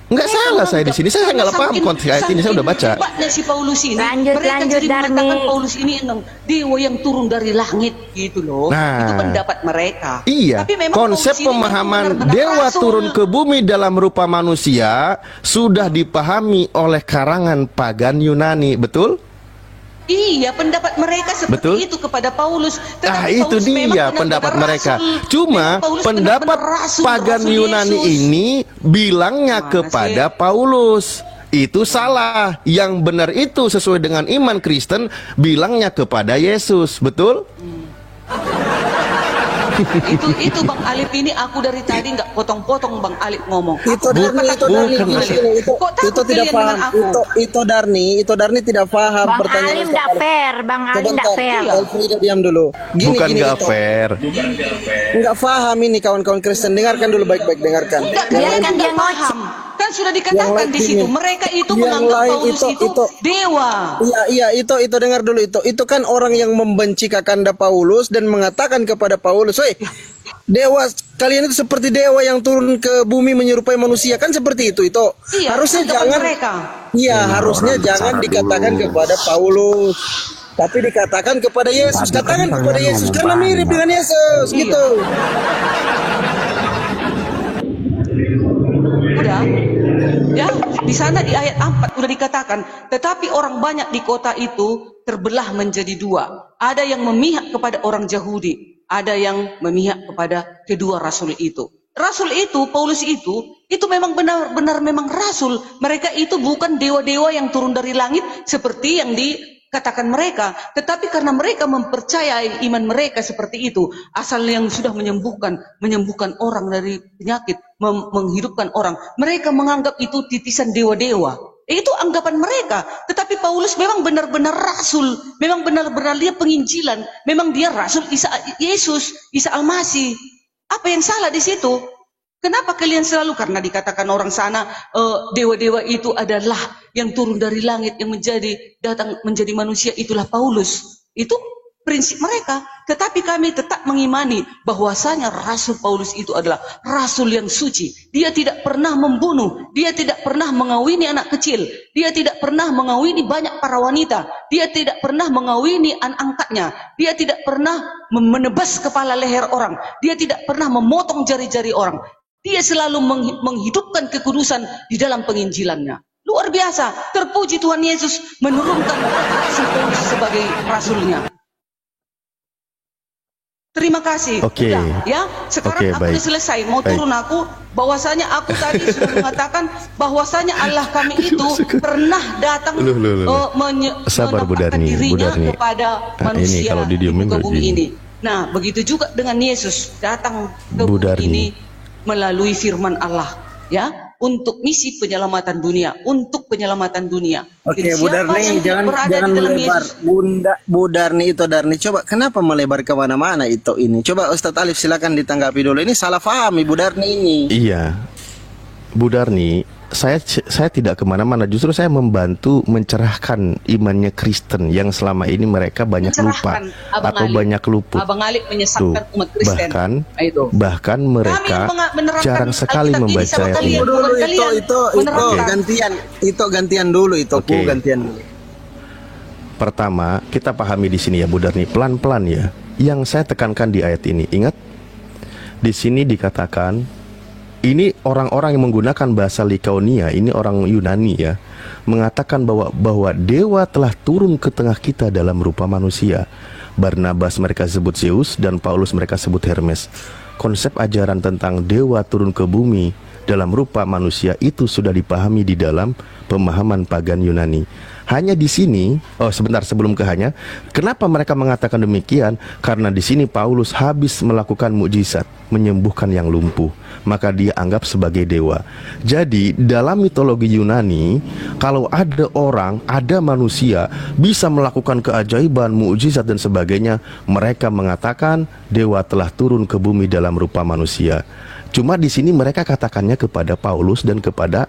Nggak Mereka salah saya di sini. Saya nggak paham saking- konteks ayat ini. Saya udah baca. saking hebatnya si Paulus ini. Lanjut, mereka jadi Darmi. mengatakan Paulus ini emang dewa yang turun dari langit gitu loh. Nah. Itu pendapat mereka. Iya, Tapi memang konsep Paulus ini memang pemahaman benar-benar dewa rasul. turun ke bumi dalam rupa manusia sudah dipahami oleh karangan pagan Yunani, betul? Iya, pendapat mereka seperti Betul? itu kepada Paulus. Nah, Tetapi itu Paulus memang dia benar-benar pendapat rasul. mereka. Cuma Memang Paulus pendapat benar-benar rasul, pagan rasul Yunani Yesus. ini bilangnya Gimana kepada sih? Paulus. Itu salah. Yang benar itu sesuai dengan iman Kristen bilangnya kepada Yesus, betul? itu Bang Alif ini aku dari tadi nggak potong-potong Bang Alif ngomong. Itu Aku Darni, itu berkata- Darni, bukan, gini, gini, itu Kok takut itu tidak kalian paham. dengan aku? Itu Darni tidak paham Bang pertanyaan Alim Ustaz nggak Alif. fair, Bang Alim nggak Sebentar, fair. Elfrida diam dulu. Gini, Bukan gini, nggak itu. fair. Nggak paham ini kawan-kawan Kristen. Dengarkan dulu baik-baik, dengarkan. Enggak, Biarkan kalian kan dia nggak paham. Kan sudah dikatakan lain di situ. gini. Mereka itu Yang menganggap lain Paulus itu dewa. Iya, itu dengar dulu itu. Itu kan orang yang membenci kakanda Paulus dan mengatakan kepada Paulus, "Woi, dewa kalian itu seperti dewa yang turun ke bumi menyerupai manusia." Kan seperti itu. Itu Iya, harusnya anggapan jangan mereka. Iya, harusnya orang jangan bicara dikatakan dulu. kepada Paulus. Tapi dikatakan kepada Yesus. Tadi Katakan kan kepada kalian Yesus ngomong karena mirip banyak. dengan Yesus Iya. gitu. Udah. Ya, di sana di ayat 4 udah dikatakan, tetapi orang banyak di kota itu terbelah menjadi dua. Ada yang memihak kepada orang Yahudi, ada yang memihak kepada kedua rasul itu. Rasul itu, Paulus itu memang benar-benar memang rasul. Mereka itu bukan dewa-dewa yang turun dari langit seperti yang dikatakan mereka, tetapi karena mereka mempercayai iman mereka seperti itu, asal yang sudah menyembuhkan orang dari penyakit, menghidupkan orang, mereka menganggap itu titisan dewa-dewa. Itu anggapan mereka. Tetapi Paulus memang benar-benar rasul, memang benar-benar dia penginjilan, memang dia rasul Isa Al-Masih. Apa yang salah di situ? Kenapa kalian selalu, karena dikatakan orang sana dewa-dewa itu adalah yang turun dari langit, yang datang menjadi manusia, itulah Paulus. Itu prinsip mereka. Tetapi kami tetap mengimani bahwasanya Rasul Paulus itu adalah rasul yang suci. Dia tidak pernah membunuh, dia tidak pernah mengawini anak kecil, dia tidak pernah mengawini banyak para wanita, dia tidak pernah mengawini anak angkatnya, dia tidak pernah menebas kepala leher orang, dia tidak pernah memotong jari-jari orang. Dia selalu menghidupkan kekudusan di dalam penginjilannya. Luar biasa. Terpuji Tuhan Yesus menurunkan Rasul Paulus sebagai rasulnya. Terima kasih. Oke. Udah, ya. Sekarang Oke, aku baik. sudah selesai. Mau Baik. turun aku. Bahwasanya aku tadi sudah mengatakan bahwasanya Allah kami itu pernah datang Sabar, Bu menampakkan Darni, Bu dirinya Darni. kepada Nah, ini manusia kalau di didiemin muka bumi begini. ini. Nah, begitu juga dengan Yesus datang ke Bu bumi Darni. ini melalui firman Allah, ya, untuk misi penyelamatan dunia, untuk penyelamatan dunia. Oke, Jadi Bu siapa Darni, yang jangan berada jangan di dalam melebar. Yesus? Bu Darni itu Darni, coba kenapa melebar ke mana-mana itu ini? Coba Ustadz Alif silakan ditanggapi dulu. Ini salah paham Ibu Darni ini. Iya, Bu Darni, saya tidak kemana-mana. Justru saya membantu mencerahkan imannya Kristen yang selama ini mereka banyak lupa Mencerahkan, Abang atau Ali. banyak luput. Abang Ali Tuh, menyesatkan umat Kristen. Nah, itu. bahkan mereka menerangkan jarang sekali Alkitab ini membaca sama ayat kalian. ini. Dulu Bukan itu kalian menerangkan. gantian dulu itu, Oke. gantian dulu. Pertama, kita pahami di sini ya Bu Darni, pelan-pelan ya. Yang saya tekankan di ayat ini, ingat di sini dikatakan ini orang-orang yang menggunakan bahasa Likaonia, ini orang Yunani ya, mengatakan bahwa dewa telah turun ke tengah kita dalam rupa manusia. Barnabas mereka sebut Zeus dan Paulus mereka sebut Hermes. Konsep ajaran tentang dewa turun ke bumi dalam rupa manusia itu sudah dipahami di dalam pemahaman pagan Yunani. Hanya di sini, sebentar sebelum ke hanya, kenapa mereka mengatakan demikian? Karena di sini Paulus habis melakukan mukjizat, menyembuhkan yang lumpuh, maka dia anggap sebagai dewa. Jadi dalam mitologi Yunani, kalau ada orang, ada manusia bisa melakukan keajaiban, mukjizat dan sebagainya, mereka mengatakan dewa telah turun ke bumi dalam rupa manusia. Cuma di sini mereka katakannya kepada Paulus dan kepada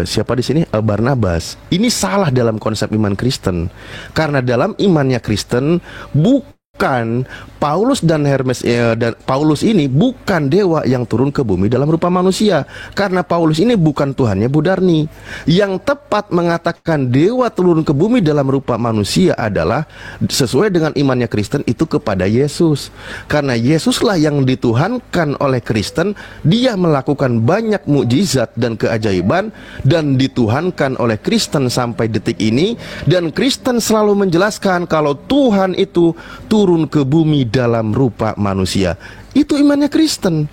siapa di sini, Barnabas. Ini salah dalam konsep iman Kristen. Karena dalam imannya Kristen bukan Paulus dan Hermes dan Paulus ini bukan dewa yang turun ke bumi dalam rupa manusia. Karena Paulus ini bukan Tuhannya Bu Darni. Yang tepat mengatakan dewa turun ke bumi dalam rupa manusia adalah sesuai dengan imannya Kristen itu kepada Yesus. Karena Yesuslah yang dituhankan oleh Kristen, dia melakukan banyak mukjizat dan keajaiban dan dituhankan oleh Kristen sampai detik ini, dan Kristen selalu menjelaskan kalau Tuhan itu turun ke bumi dalam rupa manusia. Itu imannya Kristen.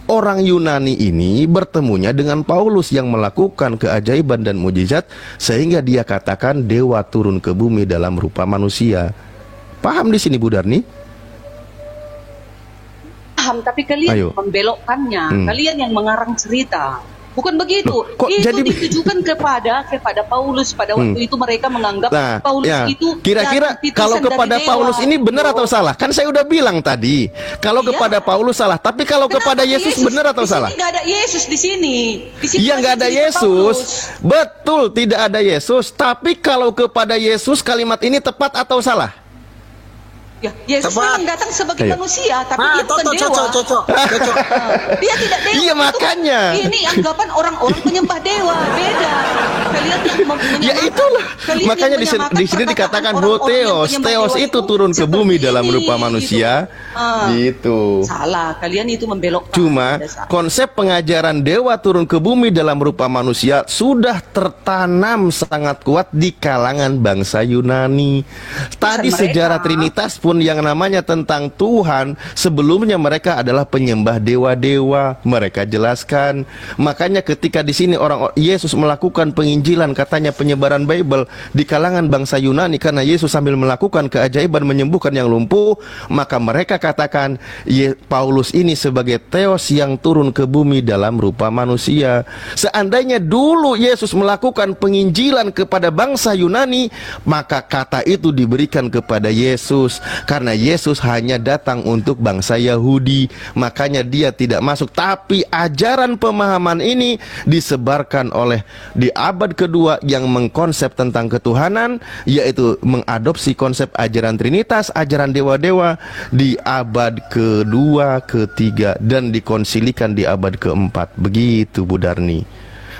Orang Yunani ini bertemunya dengan Paulus yang melakukan keajaiban dan mujizat sehingga dia katakan dewa turun ke bumi dalam rupa manusia. Paham di sini Bu Darni? Paham, tapi kalian Ayo. membelokkannya. Kalian yang mengarang cerita. Bukan begitu. Loh, kok itu jadi- ditujukan kepada Paulus pada waktu itu mereka menganggap Nah, Paulus ya. itu Kira-kira titisan kalau dari kepada dewa. Paulus ini benar atau salah? Kan saya udah bilang tadi, kalau Iya. kepada Paulus salah, tapi kalau Kenapa kepada Yesus benar atau di salah? sini nggak ada Yesus di sini. Di sini Iya, masih nggak ada cerita Yesus. Paulus. Betul, tidak ada Yesus. Tapi kalau kepada Yesus kalimat ini tepat atau salah? Ya, Yesus Tepat. memang datang sebagai Ayo. manusia, tapi Ah, dia bukan dewa. cocok. Dia tidak dewa. Iya, Itu- makanya. Ini anggapan orang-orang penyembah dewa, beda. Kalian yang menyamakan. Ya itulah. Kalian yang Makanya di menyamakan sini perkataan dikatakan orang-orang yang Theos. penyembah Theos dewa itu turun ke bumi seperti dalam ini, rupa manusia. Ah. Gitu. Salah, kalian itu membelokkan. Cuma Pada saat- konsep pengajaran dewa turun ke bumi dalam rupa manusia sudah tertanam sangat kuat di kalangan bangsa Yunani. Tadi mereka. sejarah Trinitas pun yang namanya tentang Tuhan, sebelumnya mereka adalah penyembah dewa-dewa. Mereka jelaskan. Makanya ketika di sini orang Yesus melakukan penginjilan, katanya penyebaran Bible di kalangan bangsa Yunani karena Yesus sambil melakukan keajaiban menyembuhkan yang lumpuh, maka mereka katakan Paulus ini sebagai Theos yang turun ke bumi dalam rupa manusia. Seandainya dulu Yesus melakukan penginjilan kepada bangsa Yunani, maka kata itu diberikan kepada Yesus. Karena Yesus hanya datang untuk bangsa Yahudi, makanya dia tidak masuk. Tapi ajaran pemahaman ini disebarkan oleh di abad kedua yang mengkonsep tentang ketuhanan, yaitu mengadopsi konsep ajaran Trinitas, ajaran dewa-dewa di abad kedua, ketiga, dan dikonsilikan di abad keempat. Begitu Bu Darni.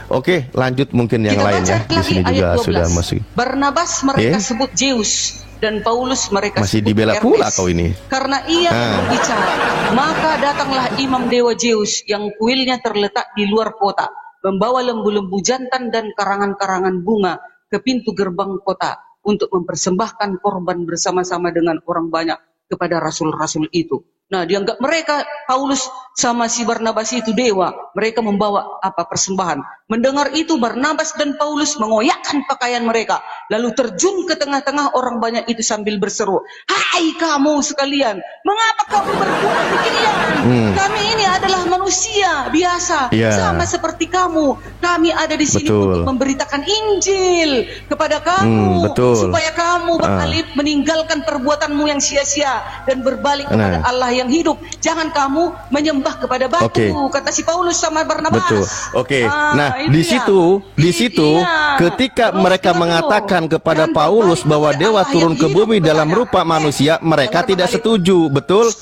Oke, lanjut mungkin yang Kita lain baca ya. Di lagi sini ayat juga 12. sudah masuk. Barnabas mereka Eh? sebut Zeus dan Paulus mereka Masih sebut dibela Hermes. pula kau ini. Karena ia berbicara, maka datanglah imam dewa Zeus yang kuilnya terletak di luar kota, membawa lembu-lembu jantan dan karangan-karangan bunga ke pintu gerbang kota untuk mempersembahkan korban bersama-sama dengan orang banyak kepada rasul-rasul itu. Nah, dianggap mereka, Paulus sama si Barnabas itu dewa. Mereka membawa persembahan. Mendengar itu, Barnabas dan Paulus mengoyakkan pakaian mereka. Lalu terjun ke tengah-tengah orang banyak itu sambil berseru, "Hai kamu sekalian, mengapa kamu berbuat demikian? Kami ini adalah manusia biasa, sama seperti kamu. Kami ada di sini untuk memberitakan Injil kepada kamu, supaya kamu balik meninggalkan perbuatanmu yang sia-sia dan berbalik kepada Allah yang hidup. Jangan kamu menyembah kepada batu," kata si Paulus sama Barnabas. Nah, di situ ketika mereka mengatakan kepada Paulus bahwa dewa turun ke bumi dalam rupa manusia, mereka tidak setuju. Betul?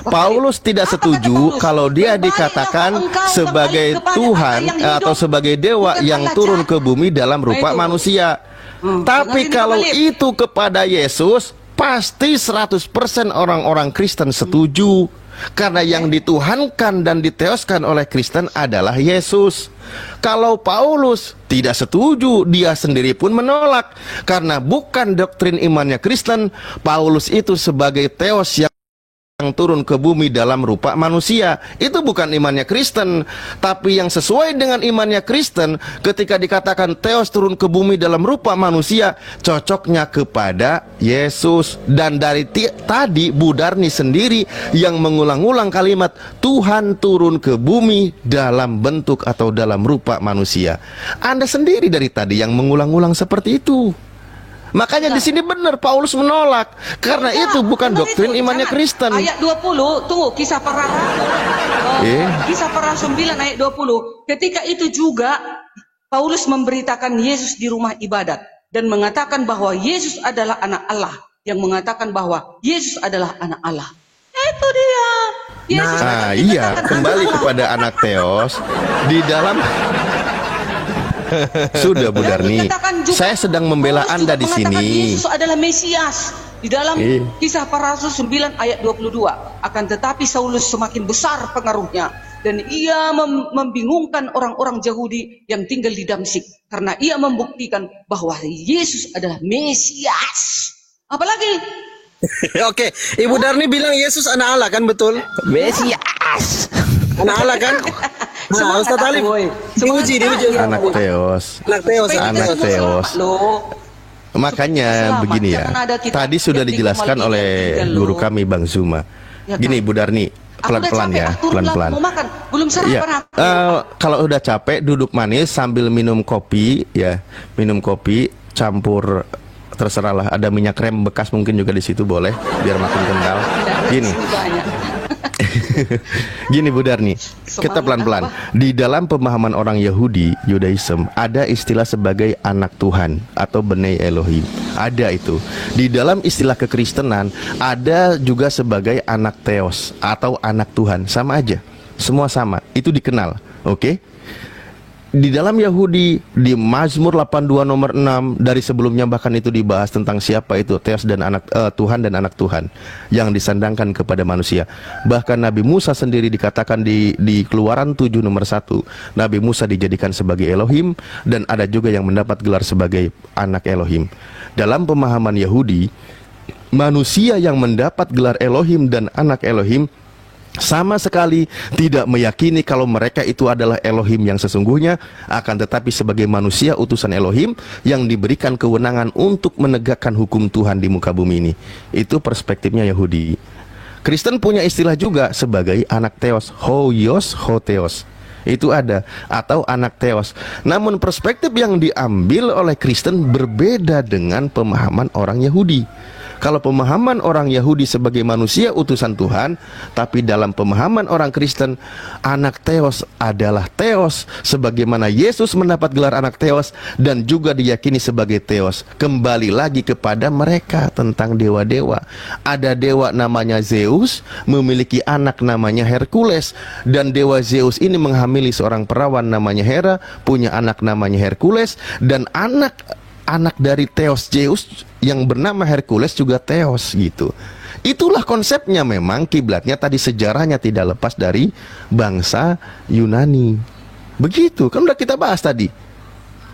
Paulus tidak setuju kalau dia dikatakan sebagai Tuhan atau sebagai dewa yang turun ke bumi dalam rupa manusia. Tapi kalau itu kepada Yesus, pasti 100% orang-orang Kristen setuju. Karena yang dituhankan dan diteoskan oleh Kristen adalah Yesus. Kalau Paulus tidak setuju, dia sendiri pun menolak. Karena bukan doktrin imannya Kristen, Paulus itu sebagai teos yang turun ke bumi dalam rupa manusia. Itu bukan imannya Kristen. Tapi yang sesuai dengan imannya Kristen, ketika dikatakan teos turun ke bumi dalam rupa manusia, cocoknya kepada Yesus. Dan dari tadi Bu Darni sendiri yang mengulang-ulang kalimat Tuhan turun ke bumi dalam bentuk atau dalam rupa manusia. Anda sendiri dari tadi yang mengulang-ulang seperti itu. Makanya di sini benar Paulus menolak karena itu bukan doktrin imannya Kristen. Ayat 20, tunggu, Kisah Para Rasul. Kisah Para Rasul 9 ayat 20. Ketika itu juga Paulus memberitakan Yesus di rumah ibadat dan mengatakan bahwa Yesus adalah anak Allah, yang mengatakan bahwa Yesus adalah anak Allah. Itu dia. Yesus kembali kepada anak Theos di dalam sudah Bu Darni, saya sedang membela Anda di sini. Yesus adalah Mesias di dalam Kisah Para Rasul 9 ayat 22. Akan tetapi Saulus semakin besar pengaruhnya dan ia membingungkan orang-orang Yahudi yang tinggal di Damsyik karena ia membuktikan bahwa Yesus adalah Mesias. Apalagi? Oke, Ibu Darni bilang Yesus anak Allah kan, betul? Mesias. Anak Allah kan? Nah, Ustaz Talib diuji. Anak Theos. Anak Theos. Makanya begini ya. Tadi sudah dijelaskan oleh guru kami Bang Zuma. Gini Bu Darni, pelan-pelan ya, pelan-pelan. Belum sarapan. Kalau udah capek duduk manis sambil minum kopi ya. Minum kopi campur terserahlah, ada minyak rem bekas mungkin juga di situ boleh biar makin kental. Gini. Gini Bu Darni, kita pelan-pelan. Di dalam pemahaman orang Yahudi, Yudaism, ada istilah sebagai anak Tuhan atau Bnei Elohim. Ada itu. Di dalam istilah kekristenan, ada juga sebagai anak Theos atau anak Tuhan. Sama aja. Semua sama. Itu dikenal. Oke? Di dalam Yahudi, di Mazmur 82 nomor 6, dari sebelumnya bahkan itu dibahas tentang siapa itu Theos dan anak Tuhan dan anak Tuhan yang disandangkan kepada manusia. Bahkan Nabi Musa sendiri dikatakan di Keluaran 7 nomor 1, Nabi Musa dijadikan sebagai Elohim dan ada juga yang mendapat gelar sebagai anak Elohim. Dalam pemahaman Yahudi, manusia yang mendapat gelar Elohim dan anak Elohim sama sekali tidak meyakini kalau mereka itu adalah Elohim yang sesungguhnya, akan tetapi sebagai manusia utusan Elohim yang diberikan kewenangan untuk menegakkan hukum Tuhan di muka bumi ini. Itu perspektifnya Yahudi. Kristen punya istilah juga sebagai anak Theos, Hoios, Hotheos. Itu ada, atau anak Theos. Namun perspektif yang diambil oleh Kristen berbeda dengan pemahaman orang Yahudi. Kalau pemahaman orang Yahudi sebagai manusia utusan Tuhan, tapi dalam pemahaman orang Kristen, anak Theos adalah Theos, sebagaimana Yesus mendapat gelar anak Theos dan juga diyakini sebagai Theos. Kembali lagi kepada mereka tentang dewa-dewa. Ada dewa namanya Zeus, memiliki anak namanya Hercules, dan dewa Zeus ini menghamili seorang perawan namanya Hera, punya anak namanya Hercules, dan anak dari Theos Zeus yang bernama Hercules juga Theos gitu. Itulah konsepnya. Memang kiblatnya tadi, sejarahnya tidak lepas dari bangsa Yunani. Begitu, kan udah kita bahas tadi.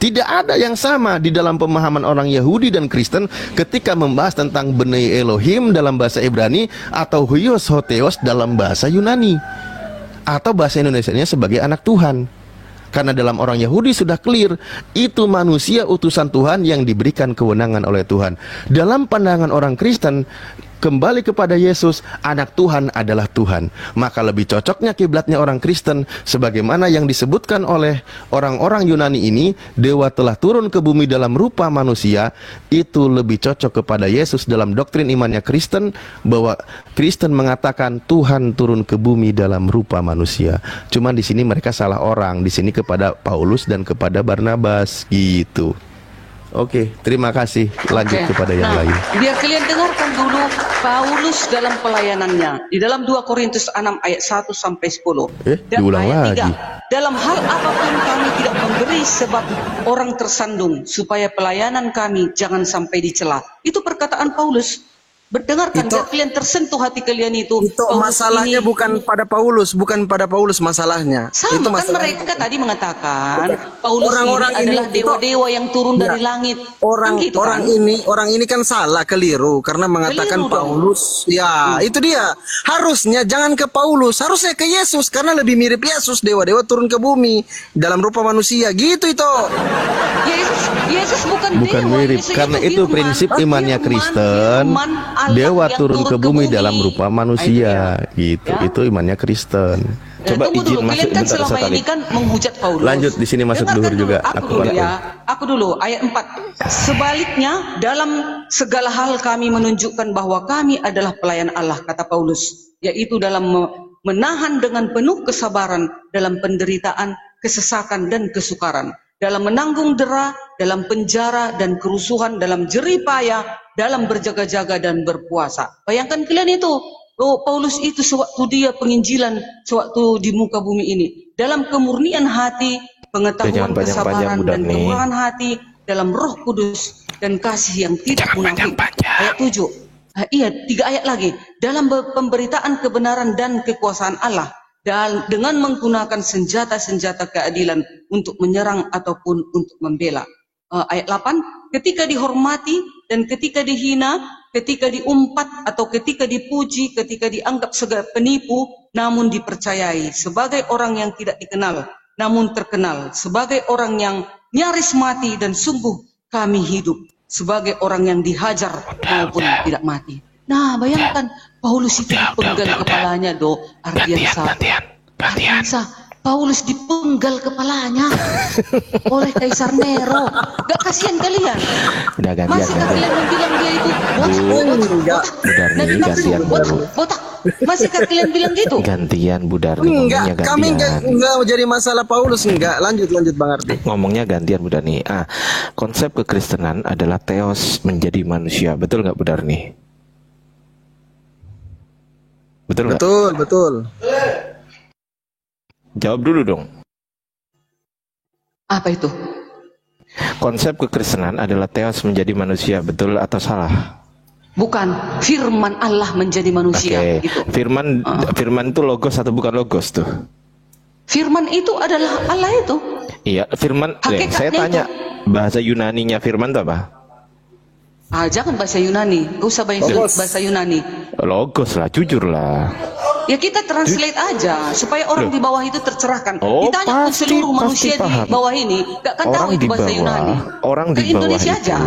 Tidak ada yang sama di dalam pemahaman orang Yahudi dan Kristen ketika membahas tentang Bnei Elohim dalam bahasa Ibrani atau Huios Hotheos dalam bahasa Yunani, atau bahasa Indonesianya sebagai anak Tuhan. Karena dalam orang Yahudi sudah clear, itu manusia utusan Tuhan yang diberikan kewenangan oleh Tuhan. Dalam pandangan orang Kristen, kembali kepada Yesus, anak Tuhan adalah Tuhan. Maka lebih cocoknya kiblatnya orang Kristen, sebagaimana yang disebutkan oleh orang-orang Yunani ini, dewa telah turun ke bumi dalam rupa manusia, itu lebih cocok kepada Yesus dalam doktrin imannya Kristen, bahwa Kristen mengatakan Tuhan turun ke bumi dalam rupa manusia. Cuman di sini mereka salah orang, di sini kepada Paulus dan kepada Barnabas gitu. Oke, terima kasih. Lanjut kepada yang lain. Biar kalian dengarkan dulu Paulus dalam pelayanannya di dalam 2 Korintus 6 ayat 1 sampai 10. Dan diulang ayat lagi. 3. Dalam hal apapun kami tidak memberi sebab orang tersandung, supaya pelayanan kami jangan sampai dicela. Itu perkataan Paulus. Berdengarkan, biar kalian tersentuh hati kalian itu. Itu Paulus masalahnya ini, bukan pada Paulus masalahnya. sama Itu kan masalahnya. mereka tadi mengatakan Paulus Orang-orang ini adalah ini- dewa-dewa yang turun dari langit. Orang Kan gitu kan? orang ini kan salah, keliru karena mengatakan Keliru dong. Paulus. Ya, itu dia. Harusnya jangan ke Paulus, harusnya ke Yesus karena lebih mirip Yesus. Dewa-dewa turun ke bumi dalam rupa manusia. Gitu itu. Yesus bukan Bukan dewa, mirip, Yesus karena itu firman. prinsip imannya Kristen. Firman Allah Dewa yang turun ke bumi dalam rupa manusia, gitu. Ya. Itu imannya Kristen. Coba Coba izin dulu, masuk kalian kan bentar, selama Ustaz ini Alif. kan menghujat Paulus. Lanjut, di sini masuk Dengarkan dulu juga. Aku dulu Aku- ya. Aku dulu ayat 4. Sebaliknya dalam segala hal kami menunjukkan bahwa kami adalah pelayan Allah, kata Paulus, yaitu dalam menahan dengan penuh kesabaran dalam penderitaan, kesesakan dan kesukaran, dalam menanggung dera, dalam penjara dan kerusuhan, dalam jerih payah, dalam berjaga-jaga dan berpuasa. Bayangkan kalian itu. Oh, Paulus itu sewaktu dia penginjilan, sewaktu di muka bumi ini, dalam kemurnian hati, pengetahuan, Jangan panjang-panjang, kesabaran Budak dan nih. kemurahan hati, dalam Roh Kudus dan kasih yang tidak munafik. Ayat 7. Iya, 3 ayat lagi. Dalam pemberitaan kebenaran dan kekuasaan Allah, dan dengan menggunakan senjata-senjata keadilan untuk menyerang ataupun untuk membela. Ayat 8. Ketika dihormati dan ketika dihina, ketika diumpat atau ketika dipuji, ketika dianggap sebagai penipu, namun dipercayai, sebagai orang yang tidak dikenal, namun terkenal, sebagai orang yang nyaris mati dan sungguh kami hidup, sebagai orang yang dihajar maupun tidak mati. Nah, bayangkan Paulus itu dipenggal kepalanya, Ardiansa. Paulus dipenggal kepalanya oleh Kaisar Nero. Gak kasihan kalian? Udah gantian, Masih kalian bilang dia itu botak? Budarni, gantian dulu. Botak. Masih kalian bilang gitu? Gantian Budarni, ngomongnya Enggak, kami gantian. enggak jadi masalah Paulus, enggak. Lanjut Bang Ardi. Ngomongnya gantian Budarni. Konsep kekristenan adalah theos, menjadi manusia. Betul nggak Budarni? Betul nggak? Betul. Jawab dulu dong. Apa itu? Konsep kekristenan adalah theos, menjadi manusia. Betul atau salah? Bukan, firman Allah menjadi manusia. Oke. Gitu. Firman itu logos atau bukan logos tuh? Firman itu adalah Allah itu. Iya, firman. Hakikatnya Saya tanya, bahasa Yunaninya firman itu apa? Jangan bahasa Yunani. Gak usah bahasa Yunani. Logos lah, jujur lah. Ya kita translate aja supaya orang di bawah itu tercerahkan. Oh, Ditanya pun pasti seluruh manusia paham. di bawah ini gak akan tahu itu bahasa Yunani. Orang Ke di bawah Indonesia itu, aja.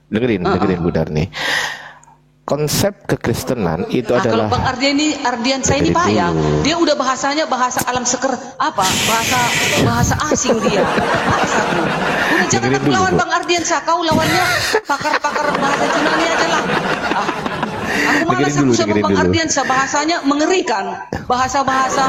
dengerin Budarni. Konsep kekristenan itu Nah, kalau adalah Bang Ardian saya ini Dengerin payah. dulu. Dia udah bahasanya bahasa alam seker apa? Bahasa asing dia. Bahasa tuh. Udah jangan Dengerin aku dulu, lawan Bu. Bang Ardian kau lawannya pakar-pakar bahasa Yunani aja lah. Aku malas Dengerin aku dulu, sama dengerin Bang dulu. Ardian bahasanya mengerikan. Bahasa-bahasa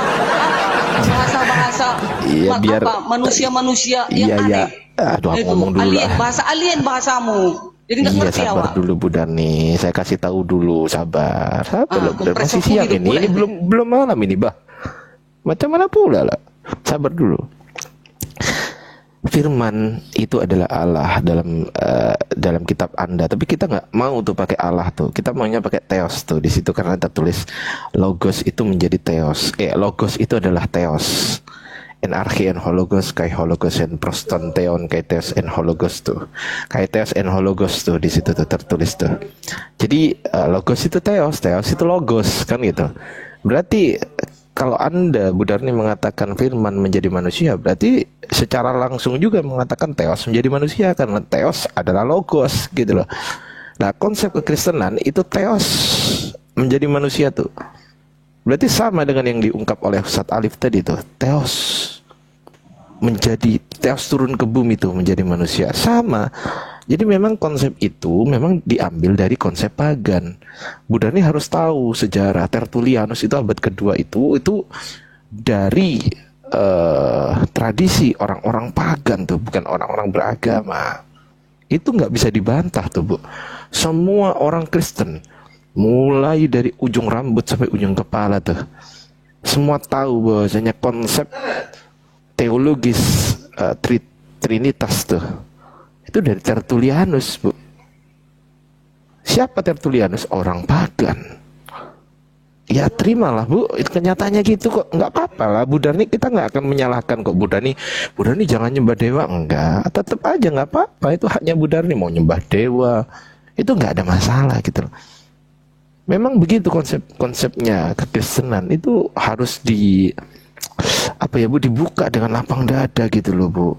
Iya, biar manusia-manusia iya. yang aneh. Aduh, aku Itu, ngomong dulu alien, lah. bahasa alien bahasamu. Jadi nggak Iya, ngerti sabar awak. dulu Budarni. Saya kasih tahu dulu, sabar loh, Budar. kompresor Masih siang hidup ini. pula Ini ini. belum malam ini, Bah. Macam mana pula lah. Sabar dulu. Firman itu adalah Allah dalam kitab Anda, tapi kita nggak mau tuh pakai Allah tuh. Kita maunya pakai theos tuh di situ karena tertulis logos itu menjadi theos. Logos itu adalah theos. en arche en hologos kai hologos en proston theon kai theos en hologos tuh. Kai theos en hologos tuh di situ tuh tertulis tuh. Jadi logos itu theos, theos itu logos kan gitu. Berarti kalau Anda Budarni mengatakan firman menjadi manusia, berarti secara langsung juga mengatakan theos menjadi manusia karena theos adalah logos gitu loh. Nah, konsep kekristenan itu theos menjadi manusia tuh. Berarti sama dengan yang diungkap oleh Ustadz Alif tadi tuh. Theos menjadi, theos turun ke bumi tuh menjadi manusia. Sama. Jadi memang konsep itu memang diambil dari konsep pagan. Budarni harus tahu sejarah. Tertullianus itu abad kedua itu dari tradisi orang-orang pagan tuh, bukan orang-orang beragama. Itu nggak bisa dibantah tuh, Bu. Semua orang Kristen, mulai dari ujung rambut sampai ujung kepala tuh, semua tahu bahwasanya konsep teologis Trinitas tuh itu dari Tertullianus, Bu. Siapa Tertullianus? Orang pagan. Ya terimalah, Bu, itu kenyataannya gitu kok. Nggak apa-apa lah, Budarni kita nggak akan menyalahkan kok. Budarni jangan nyembah dewa, enggak, tetap aja nggak apa-apa, itu haknya Budarni mau nyembah dewa, itu nggak ada masalah gitu loh. Memang begitu konsepnya kekristenan itu harus dibuka dengan lapang dada gitu loh, Bu.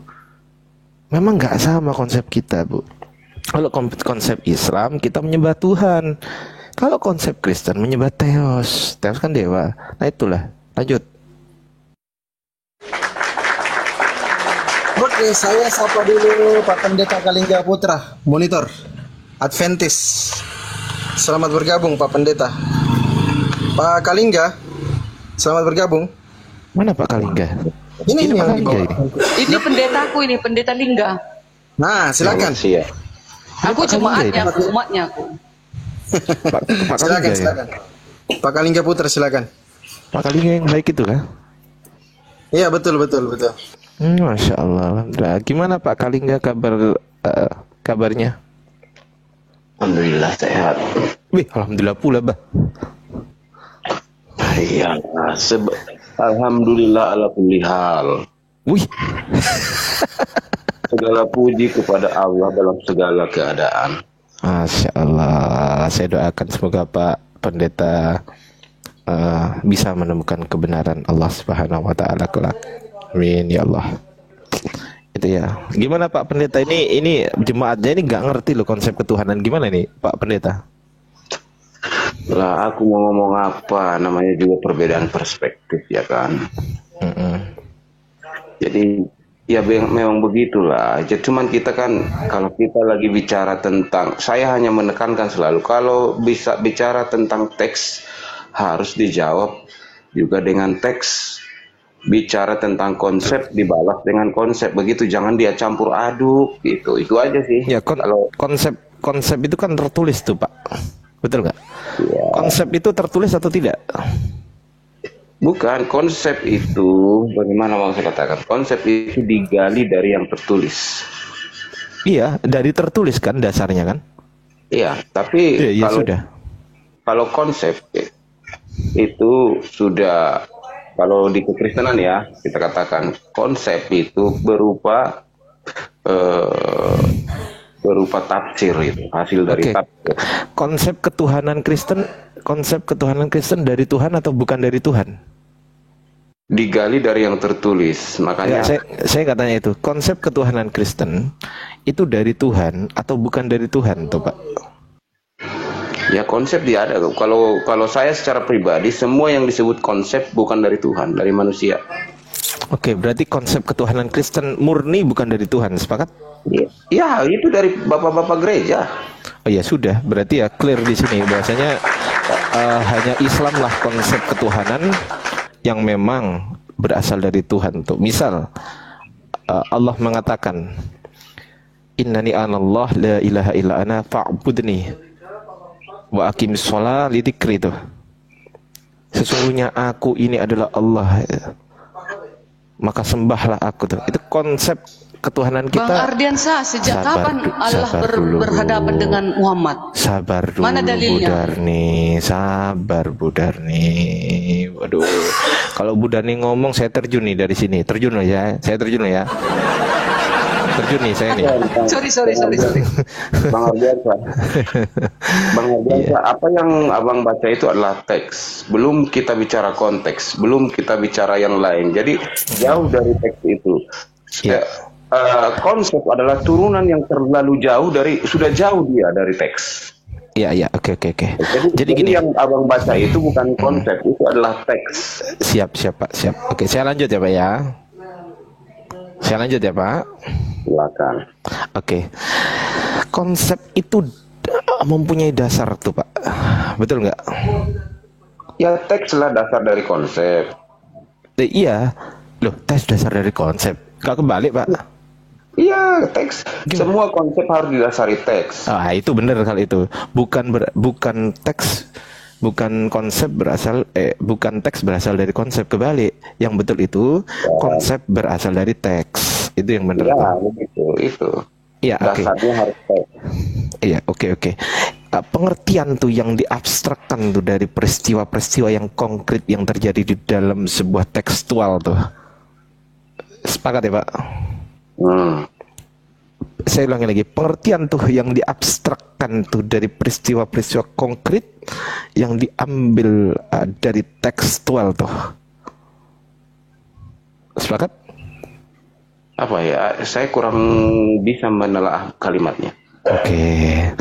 Memang nggak sama konsep kita, Bu. Kalau konsep Islam kita menyembah Tuhan. Kalau konsep Kristen menyembah Theos. Theos kan dewa. Nah itulah. Lanjut. Oke, saya sapa dulu Pak Pendeta Kalingga Putra, monitor Adventis. Selamat bergabung Pak Pendeta. Pak Kalingga, selamat bergabung. Mana Pak Kalingga? Ini yang Kalingga di bawah. Ini pendetaku, ini pendeta Lingga. Nah, silakan. Aku jemaatnya, umatnya aku. Pak Silakan, Kalingga ya? silakan. Pak Kalingga Putra, silakan. Pak Kalingga yang baik itu kan? Iya, betul. Masya Allah. Alhamdulillah. Gimana Pak Kalingga kabarnya? Alhamdulillah sehat. Wih, alhamdulillah pula, Bah. Iya, alhamdulillah ala kulli hal. Wih. Segala puji kepada Allah dalam segala keadaan. Masya Allah. Saya doakan semoga Pak Pendeta bisa menemukan kebenaran Allah Subhanahu wa taala kelak. Amin ya Allah. Itu ya. Gimana Pak Pendeta, ini jemaatnya ini nggak ngerti loh konsep ketuhanan. Gimana nih Pak Pendeta? Lah aku mau ngomong apa, namanya juga perbedaan perspektif ya kan. Jadi ya memang begitulah. Cuman kita kan kalau kita lagi bicara tentang, saya hanya menekankan selalu kalau bisa bicara tentang teks harus dijawab juga dengan teks. Bicara tentang konsep dibalas dengan konsep, begitu, jangan dia campur aduk gitu. Itu aja sih. Ya kalau konsep itu kan tertulis tuh Pak, betul nggak? ya, Konsep itu tertulis atau tidak? bukan konsep itu, bagaimana mau saya katakan, konsep itu digali dari yang tertulis. Iya, dari tertulis kan dasarnya kan? Iya, tapi Ya sudah. kalau konsep itu sudah, kalau di kekristenan ya kita katakan konsep itu berupa tafsir, itu hasil dari tafsir. Konsep ketuhanan Kristen dari Tuhan atau bukan dari Tuhan? Digali dari yang tertulis, makanya saya katanya itu konsep ketuhanan Kristen itu dari Tuhan atau bukan dari Tuhan tuh Pak? ya konsep dia ada. Kalau saya secara pribadi, semua yang disebut konsep bukan dari Tuhan, dari manusia. Oke, berarti konsep ketuhanan Kristen murni bukan dari Tuhan, sepakat? Ya, itu dari bapak-bapak gereja. Oh ya sudah, berarti ya clear di sini bahwasanya hanya Islam lah konsep ketuhanan yang memang berasal dari Tuhan tuh. Misal Allah mengatakan, Innani anallah la ilaha illa ana fa'budni wa aqimis shalah li dzikri itu. Sesungguhnya aku ini adalah Allah. maka sembahlah aku tuh. Itu konsep ketuhanan Bang kita. Ardiansa, sejak kapan Allah Sabar dulu. berhadapan dengan Muhammad? Sabar dulu, Mana Bu dalilnya? Darni. Sabar, Bu Darni. Waduh, kalau Bu Darni ngomong saya terjun nih dari sini. Terjun loh ya, saya terjun loh ya. Terjun nih saya nih. Sorry. Bang Ardiansa. Bang Ardiansa, apa yang abang baca itu adalah teks. Belum kita bicara konteks, belum kita bicara yang lain. Jadi jauh dari teks itu. Iya. Konsep adalah turunan yang terlalu jauh sudah jauh dia dari teks. Iya, oke. Jadi gini. Yang abang baca itu bukan konsep, itu adalah teks. Siap, Pak. Siap. Oke, saya lanjut ya, Pak ya. Saya lanjut ya, Pak. Silakan. Oke. Konsep itu mempunyai dasar tuh, Pak. Betul nggak? Ya teks lah dasar dari konsep. Iya. Loh, tes dasar dari konsep. Nggak kebalik, Pak. Iya, teks. Semua konsep harus didasari teks. Ah, itu benar kali itu. Bukan teks, bukan konsep berasal bukan teks berasal dari konsep, kebalik. Yang betul itu konsep berasal dari teks. Itu yang benar. Ya, begitu itu. Iya, oke. Dasarnya harus teks. Iya, oke. Pengertian tuh yang diabstrakkan tuh dari peristiwa-peristiwa yang konkret yang terjadi di dalam sebuah tekstual tuh. Sepakat ya, Pak? Saya ulangi lagi, pengertian tuh yang diabstrakkan tuh dari peristiwa-peristiwa konkret yang diambil dari tekstual tuh. Sepakat? Apa ya? Saya kurang bisa menelaah kalimatnya. Oke.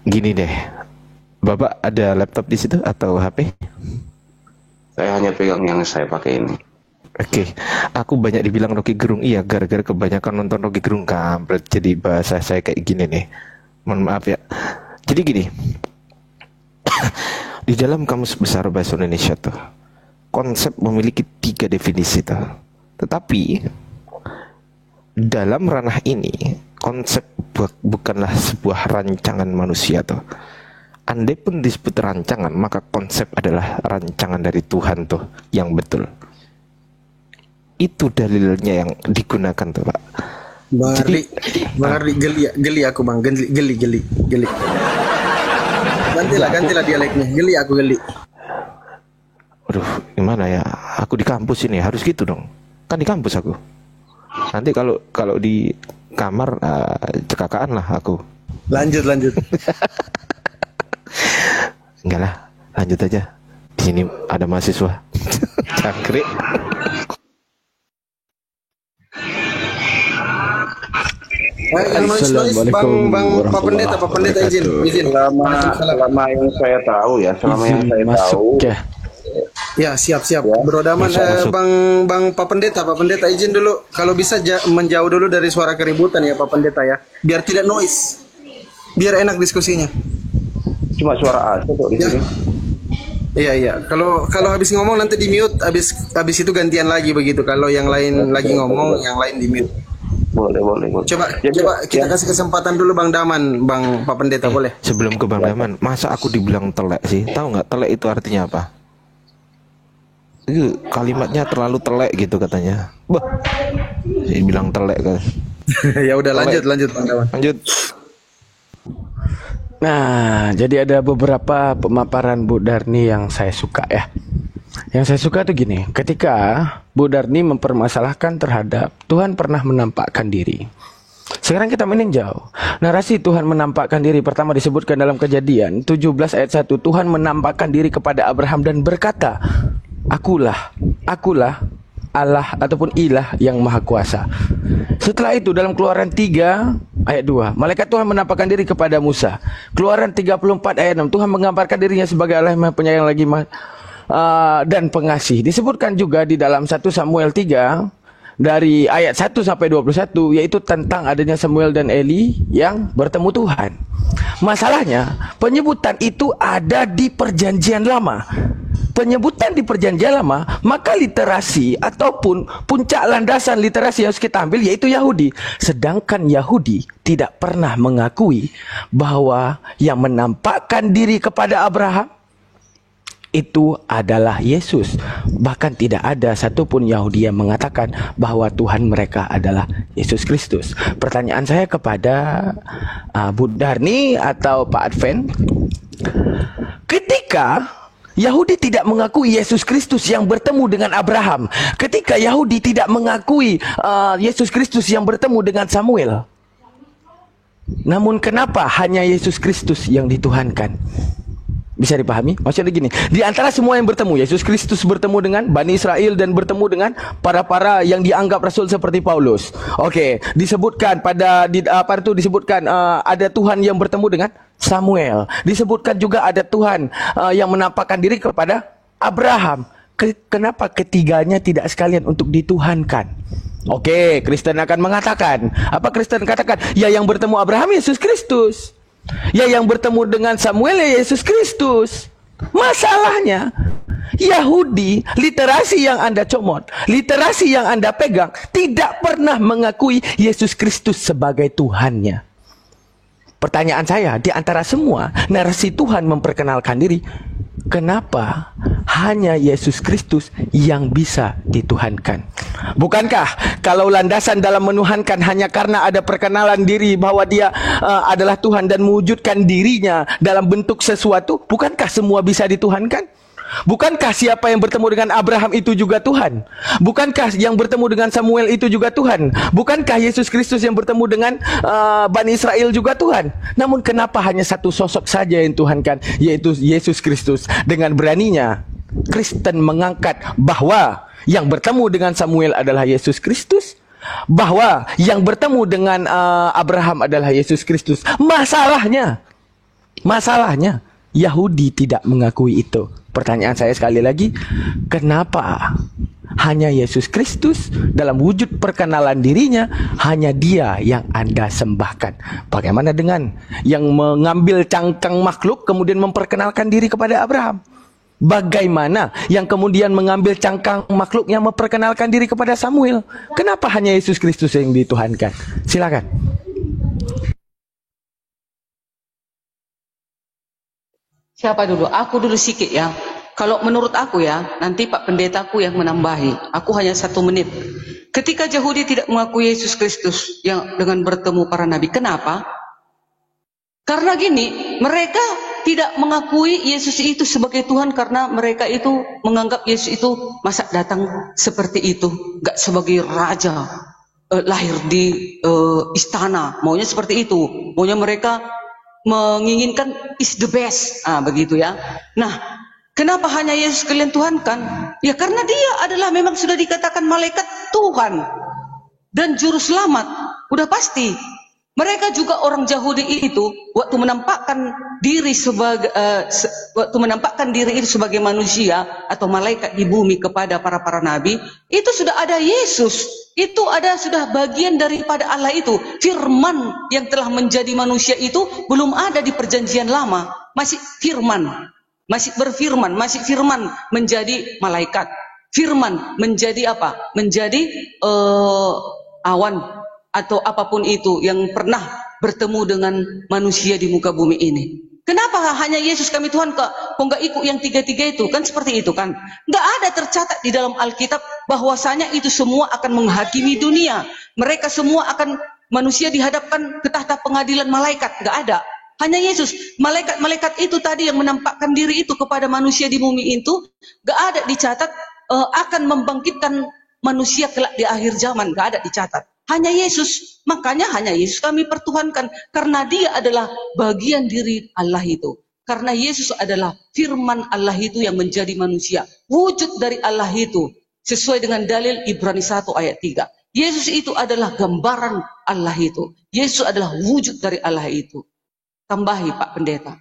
Gini deh. Bapak ada laptop di situ atau HP? Saya hanya pegang yang saya pakai ini. Oke, aku banyak dibilang Rocky Gerung. Iya, gara-gara kebanyakan nonton Rocky Gerung kampret. Jadi bahasa saya kayak gini nih. Mohon maaf ya. Jadi gini. Di dalam Kamus Besar Bahasa Indonesia tuh, konsep memiliki 3 definisi tuh. Tetapi dalam ranah ini, konsep bukanlah sebuah rancangan manusia tuh. Andai pun disebut rancangan, maka konsep adalah rancangan dari Tuhan tuh yang betul. Itu dalilnya yang digunakan tuh, Pak. Bang Ardi, geli aku Bang, geli. Gantilah dialeknya, geli. Aduh, gimana ya? Aku di kampus ini harus gitu dong. Kan di kampus aku. Nanti kalau di kamar cekakaan lah aku. Lanjut. Enggak lah, lanjut aja. Di sini ada mahasiswa. Cangkrik. Assalamualaikum. Bang Pak Pendeta izin. Selama yang saya tahu ya, Ya, siap. Bro Daman, Bang Pak Pendeta izin dulu. Kalau bisa menjauh dulu dari suara keributan ya Pak Pendeta ya. Biar tidak noise. Biar enak diskusinya. Cuma suara AC kok di sini. Iya. Kalau habis ngomong nanti di mute, habis itu gantian lagi begitu. Kalau yang lain lagi ngomong, yang lain di mute. Boleh. Coba kita kasih kesempatan dulu Bang Daman, Bang Pak Pendeta boleh. Sebelum ke Bang Daman, masa aku dibilang telek sih? Tahu nggak telek itu artinya apa? Itu kalimatnya terlalu telek gitu katanya. Bah, saya bilang telek kan. Ya udah lanjut Bang Daman. Lanjut. Nah, jadi ada beberapa pemaparan Bu Darni yang saya suka ya. Yang saya suka tuh gini, ketika Bu Darni mempermasalahkan terhadap Tuhan pernah menampakkan diri. Sekarang kita meninjau narasi Tuhan menampakkan diri. Pertama disebutkan dalam Kejadian 17 ayat 1, Tuhan menampakkan diri kepada Abraham dan berkata, Akulah Allah ataupun ilah yang maha kuasa. Setelah itu dalam Keluaran 3 ayat 2, malaikat Tuhan menampakkan diri kepada Musa. Keluaran 34 ayat 6, Tuhan menggambarkan dirinya sebagai Allah yang maha penyayang lagi dan pengasih. Disebutkan juga di dalam 1 Samuel 3 dari ayat 1 sampai 21, yaitu tentang adanya Samuel dan Eli yang bertemu Tuhan. Masalahnya, penyebutan itu ada di Perjanjian Lama. Penyebutan di Perjanjian Lama, maka literasi ataupun puncak landasan literasi yang harus kita ambil yaitu Yahudi. Sedangkan Yahudi tidak pernah mengakui bahwa yang menampakkan diri kepada Abraham itu adalah Yesus. Bahkan tidak ada satupun Yahudi yang mengatakan bahwa Tuhan mereka adalah Yesus Kristus. Pertanyaan saya kepada Bu Darni atau Pak Advent, ketika Yahudi tidak mengakui Yesus Kristus yang bertemu dengan Abraham, ketika Yahudi tidak mengakui Yesus Kristus yang bertemu dengan Samuel, namun kenapa hanya Yesus Kristus yang dituhankan? Bisa dipahami? Maksudnya gini, di antara semua yang bertemu, Yesus Kristus bertemu dengan Bani Israel dan bertemu dengan para yang dianggap rasul seperti Paulus. Oke, disebutkan disebutkan ada Tuhan yang bertemu dengan Samuel. Disebutkan juga ada Tuhan yang menampakkan diri kepada Abraham. Kenapa ketiganya tidak sekalian untuk dituhankan? Oke, Kristen akan mengatakan, apa Kristen katakan? Ya, yang bertemu Abraham Yesus Kristus. Ya, yang bertemu dengan Samuel ya Yesus Kristus. Masalahnya Yahudi, literasi yang Anda comot, literasi yang Anda pegang, tidak pernah mengakui Yesus Kristus sebagai Tuhannya. Pertanyaan saya, di antara semua narasi Tuhan memperkenalkan diri, kenapa hanya Yesus Kristus yang bisa dituhankan? Bukankah kalau landasan dalam menuhankan hanya karena ada perkenalan diri bahwa dia adalah Tuhan dan mewujudkan dirinya dalam bentuk sesuatu, bukankah semua bisa dituhankan? Bukankah siapa yang bertemu dengan Abraham itu juga Tuhan? Bukankah yang bertemu dengan Samuel itu juga Tuhan? Bukankah Yesus Kristus yang bertemu dengan Bani Israel juga Tuhan? Namun kenapa hanya satu sosok saja yang tuhankan, yaitu Yesus Kristus? Dengan beraninya Kristen mengangkat bahwa yang bertemu dengan Samuel adalah Yesus Kristus, bahwa yang bertemu dengan Abraham adalah Yesus Kristus. Masalahnya Yahudi tidak mengakui itu. Pertanyaan saya sekali lagi, kenapa hanya Yesus Kristus dalam wujud perkenalan dirinya, hanya dia yang Anda sembahkan? Bagaimana dengan yang mengambil cangkang makhluk kemudian memperkenalkan diri kepada Abraham? Bagaimana yang kemudian mengambil cangkang makhluknya memperkenalkan diri kepada Samuel? Kenapa hanya Yesus Kristus yang dituhankan? Silakan. Siapa dulu? Aku dulu sikit ya. Kalau menurut aku ya, nanti Pak Pendetaku yang menambahi. Aku hanya 1 menit. Ketika Yahudi tidak mengakui Yesus Kristus yang dengan bertemu para nabi, kenapa? Karena gini, mereka tidak mengakui Yesus itu sebagai Tuhan karena mereka itu menganggap Yesus itu masa datang seperti itu, gak sebagai raja, lahir di istana, maunya seperti itu, maunya mereka menginginkan is the best, begitu ya. Nah, kenapa hanya Yesus kalian tuhankan? Ya karena dia adalah memang sudah dikatakan malaikat Tuhan dan juru selamat, udah pasti. Mereka juga orang Yahudi itu waktu menampakkan diri itu sebagai manusia atau malaikat di bumi kepada para nabi, itu sudah ada Yesus. Itu ada sudah bagian daripada Allah itu. Firman yang telah menjadi manusia itu belum ada di perjanjian lama. Masih firman, masih berfirman, masih firman menjadi malaikat. Firman menjadi apa? Menjadi awan atau apapun itu yang pernah bertemu dengan manusia di muka bumi ini. Kenapa hanya Yesus kami Tuhan kok nggak ikut yang tiga-tiga itu? Kan seperti itu kan? Nggak ada tercatat di dalam Alkitab bahwasanya itu semua akan menghakimi dunia. Mereka semua akan manusia dihadapkan ke tahta pengadilan malaikat. Nggak ada. Hanya Yesus. Malaikat-malaikat itu tadi yang menampakkan diri itu kepada manusia di bumi itu nggak ada dicatat akan membangkitkan manusia kelak di akhir zaman. Nggak ada dicatat. Hanya Yesus, makanya hanya Yesus kami pertuhankan karena dia adalah bagian diri Allah itu. Karena Yesus adalah firman Allah itu yang menjadi manusia, wujud dari Allah itu sesuai dengan dalil Ibrani 1 ayat 3. Yesus itu adalah gambaran Allah itu. Yesus adalah wujud dari Allah itu. Tambahi Pak Pendeta.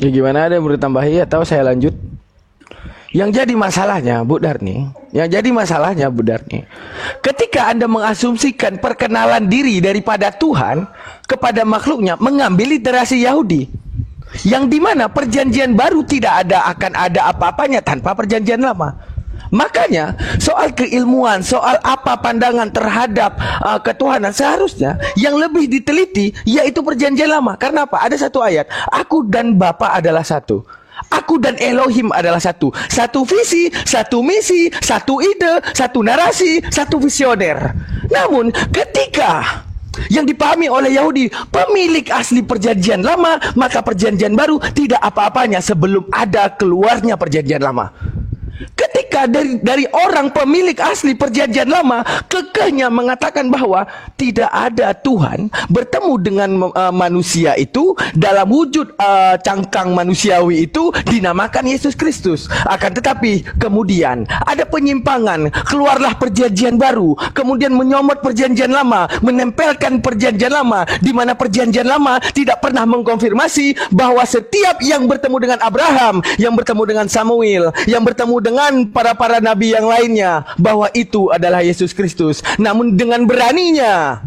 Ya gimana, ada yang mau ditambahi atau saya lanjut? Yang jadi masalahnya Bu Darni, ketika Anda mengasumsikan perkenalan diri daripada Tuhan kepada makhluknya, mengambil literasi Yahudi, yang dimana perjanjian baru tidak akan ada apa-apanya tanpa perjanjian lama. Makanya soal keilmuan, soal apa pandangan terhadap ketuhanan, seharusnya yang lebih diteliti yaitu perjanjian lama. Karena apa? Ada satu ayat, aku dan Bapa adalah satu. Aku dan Elohim adalah satu. Satu visi, satu misi, satu ide, satu narasi, satu visioner. Namun ketika yang dipahami oleh Yahudi pemilik asli perjanjian lama, maka perjanjian baru tidak apa-apanya sebelum ada keluarnya perjanjian lama. Ketika dari orang pemilik asli perjanjian lama kekehnya mengatakan bahwa tidak ada Tuhan bertemu dengan manusia itu dalam wujud cangkang manusiawi itu dinamakan Yesus Kristus. Akan tetapi kemudian ada penyimpangan, keluarlah perjanjian baru, kemudian menyomot perjanjian lama, menempelkan perjanjian lama, di mana perjanjian lama tidak pernah mengkonfirmasi bahwa setiap yang bertemu dengan Abraham, yang bertemu dengan Samuel, yang bertemu dengan para nabi yang lainnya, bahwa itu adalah Yesus Kristus. Namun dengan beraninya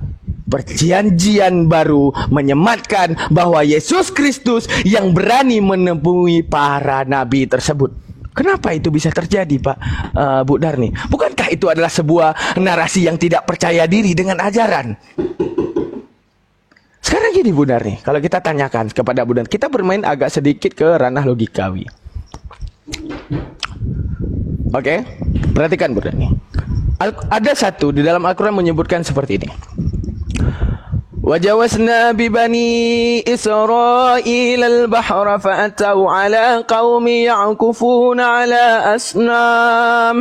perjanjian baru menyematkan bahwa Yesus Kristus yang berani menemui para nabi tersebut. Kenapa itu bisa terjadi, Pak Bu Darni? Bukankah itu adalah sebuah narasi yang tidak percaya diri dengan ajaran? Sekarang gini Bu Darni, kalau kita tanyakan kepada Bu Darni, kita bermain agak sedikit ke ranah logikawi. Oke, perhatikan Bu Darni. Ada satu di dalam Al-Quran menyebutkan seperti ini. وَجَوَزْنَا بِبَنِي إِسْرَائِيلَ الْبَحْرَ فَأَتَوْا عَلَى قَوْمٍ يَعْكُفُونَ عَلى أَصْنَامٍ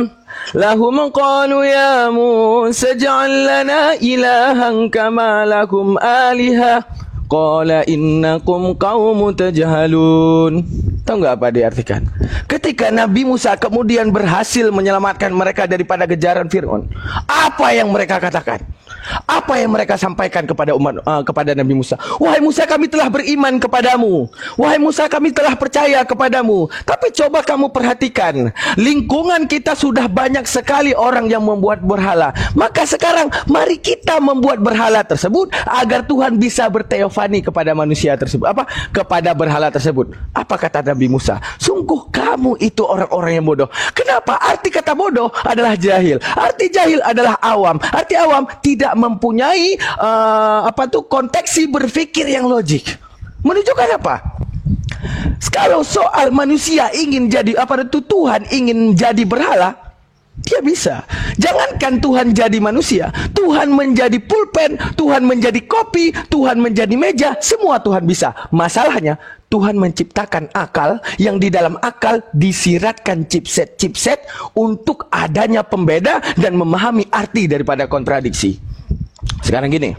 لَهُمْ قَالُوا يَا مُوسَى اجْعَل لَّنَا إِلَٰهًا كَمَا لَكُمْ آلِهَةٌ قَالَ إِنَّكُمْ قَوْمٌ تَجْهَلُونَ. Tahu nggak apa diartikan? Ketika Nabi Musa kemudian berhasil menyelamatkan mereka daripada kejaran Fir'aun, apa yang mereka katakan? Apa yang mereka sampaikan kepada kepada Nabi Musa? Wahai Musa, kami telah beriman kepadamu. Wahai Musa, kami telah percaya kepadamu. Tapi coba kamu perhatikan, lingkungan kita sudah banyak sekali orang yang membuat berhala. Maka sekarang mari kita membuat berhala tersebut agar Tuhan bisa berteofani kepada manusia tersebut. Kepada berhala tersebut. Apa kata Nabi Musa? Sungguh kamu itu orang-orang yang bodoh. Kenapa? Arti kata bodoh adalah jahil. Arti jahil adalah awam. Arti awam tidak mempunyai konteksi berpikir yang logik. Menunjukkan apa? Kalau soal manusia ingin jadi Tuhan ingin jadi berhala, dia bisa. Jangankan Tuhan jadi manusia, Tuhan menjadi pulpen, Tuhan menjadi kopi, Tuhan menjadi meja, semua Tuhan bisa. Masalahnya Tuhan menciptakan akal yang di dalam akal disiratkan chipset untuk adanya pembeda dan memahami arti daripada kontradiksi. Sekarang gini,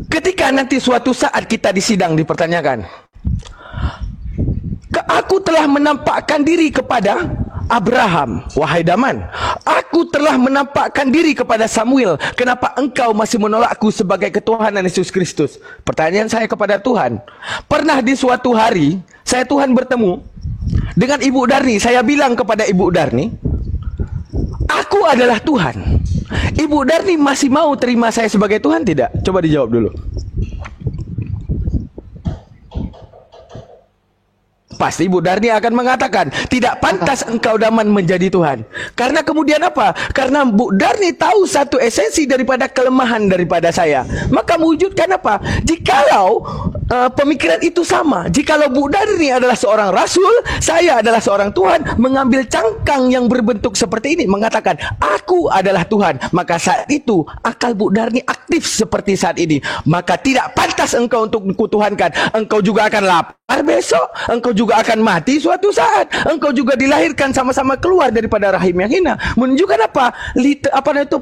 ketika nanti suatu saat kita disidang dipertanyakan, aku telah menampakkan diri kepada Abraham, wahai Daman, aku telah menampakkan diri kepada Samuel, kenapa engkau masih menolakku sebagai ketuhanan Yesus Kristus? Pertanyaan saya kepada Tuhan, pernah di suatu hari Tuhan bertemu dengan Ibu Darni, saya bilang kepada Ibu Darni, aku adalah Tuhan. Ibu Darni masih mau terima saya sebagai Tuhan tidak? Coba dijawab dulu. Pasti Ibu Darni akan mengatakan, tidak pantas engkau Daman menjadi Tuhan. Karena kemudian apa? Karena Bu Darni tahu satu esensi daripada kelemahan daripada saya. Maka mewujudkan apa? Jikalau pemikiran itu sama, jikalau Bu Darni adalah seorang rasul, saya adalah seorang Tuhan, mengambil cangkang yang berbentuk seperti ini, mengatakan, aku adalah Tuhan. Maka saat itu, akal Bu Darni aktif seperti saat ini. Maka tidak pantas engkau untuk kutuhankan. Engkau juga akan lapar besok, engkau juga akan mati suatu saat, engkau juga dilahirkan sama-sama keluar daripada rahim yang hina. Menunjukkan apa?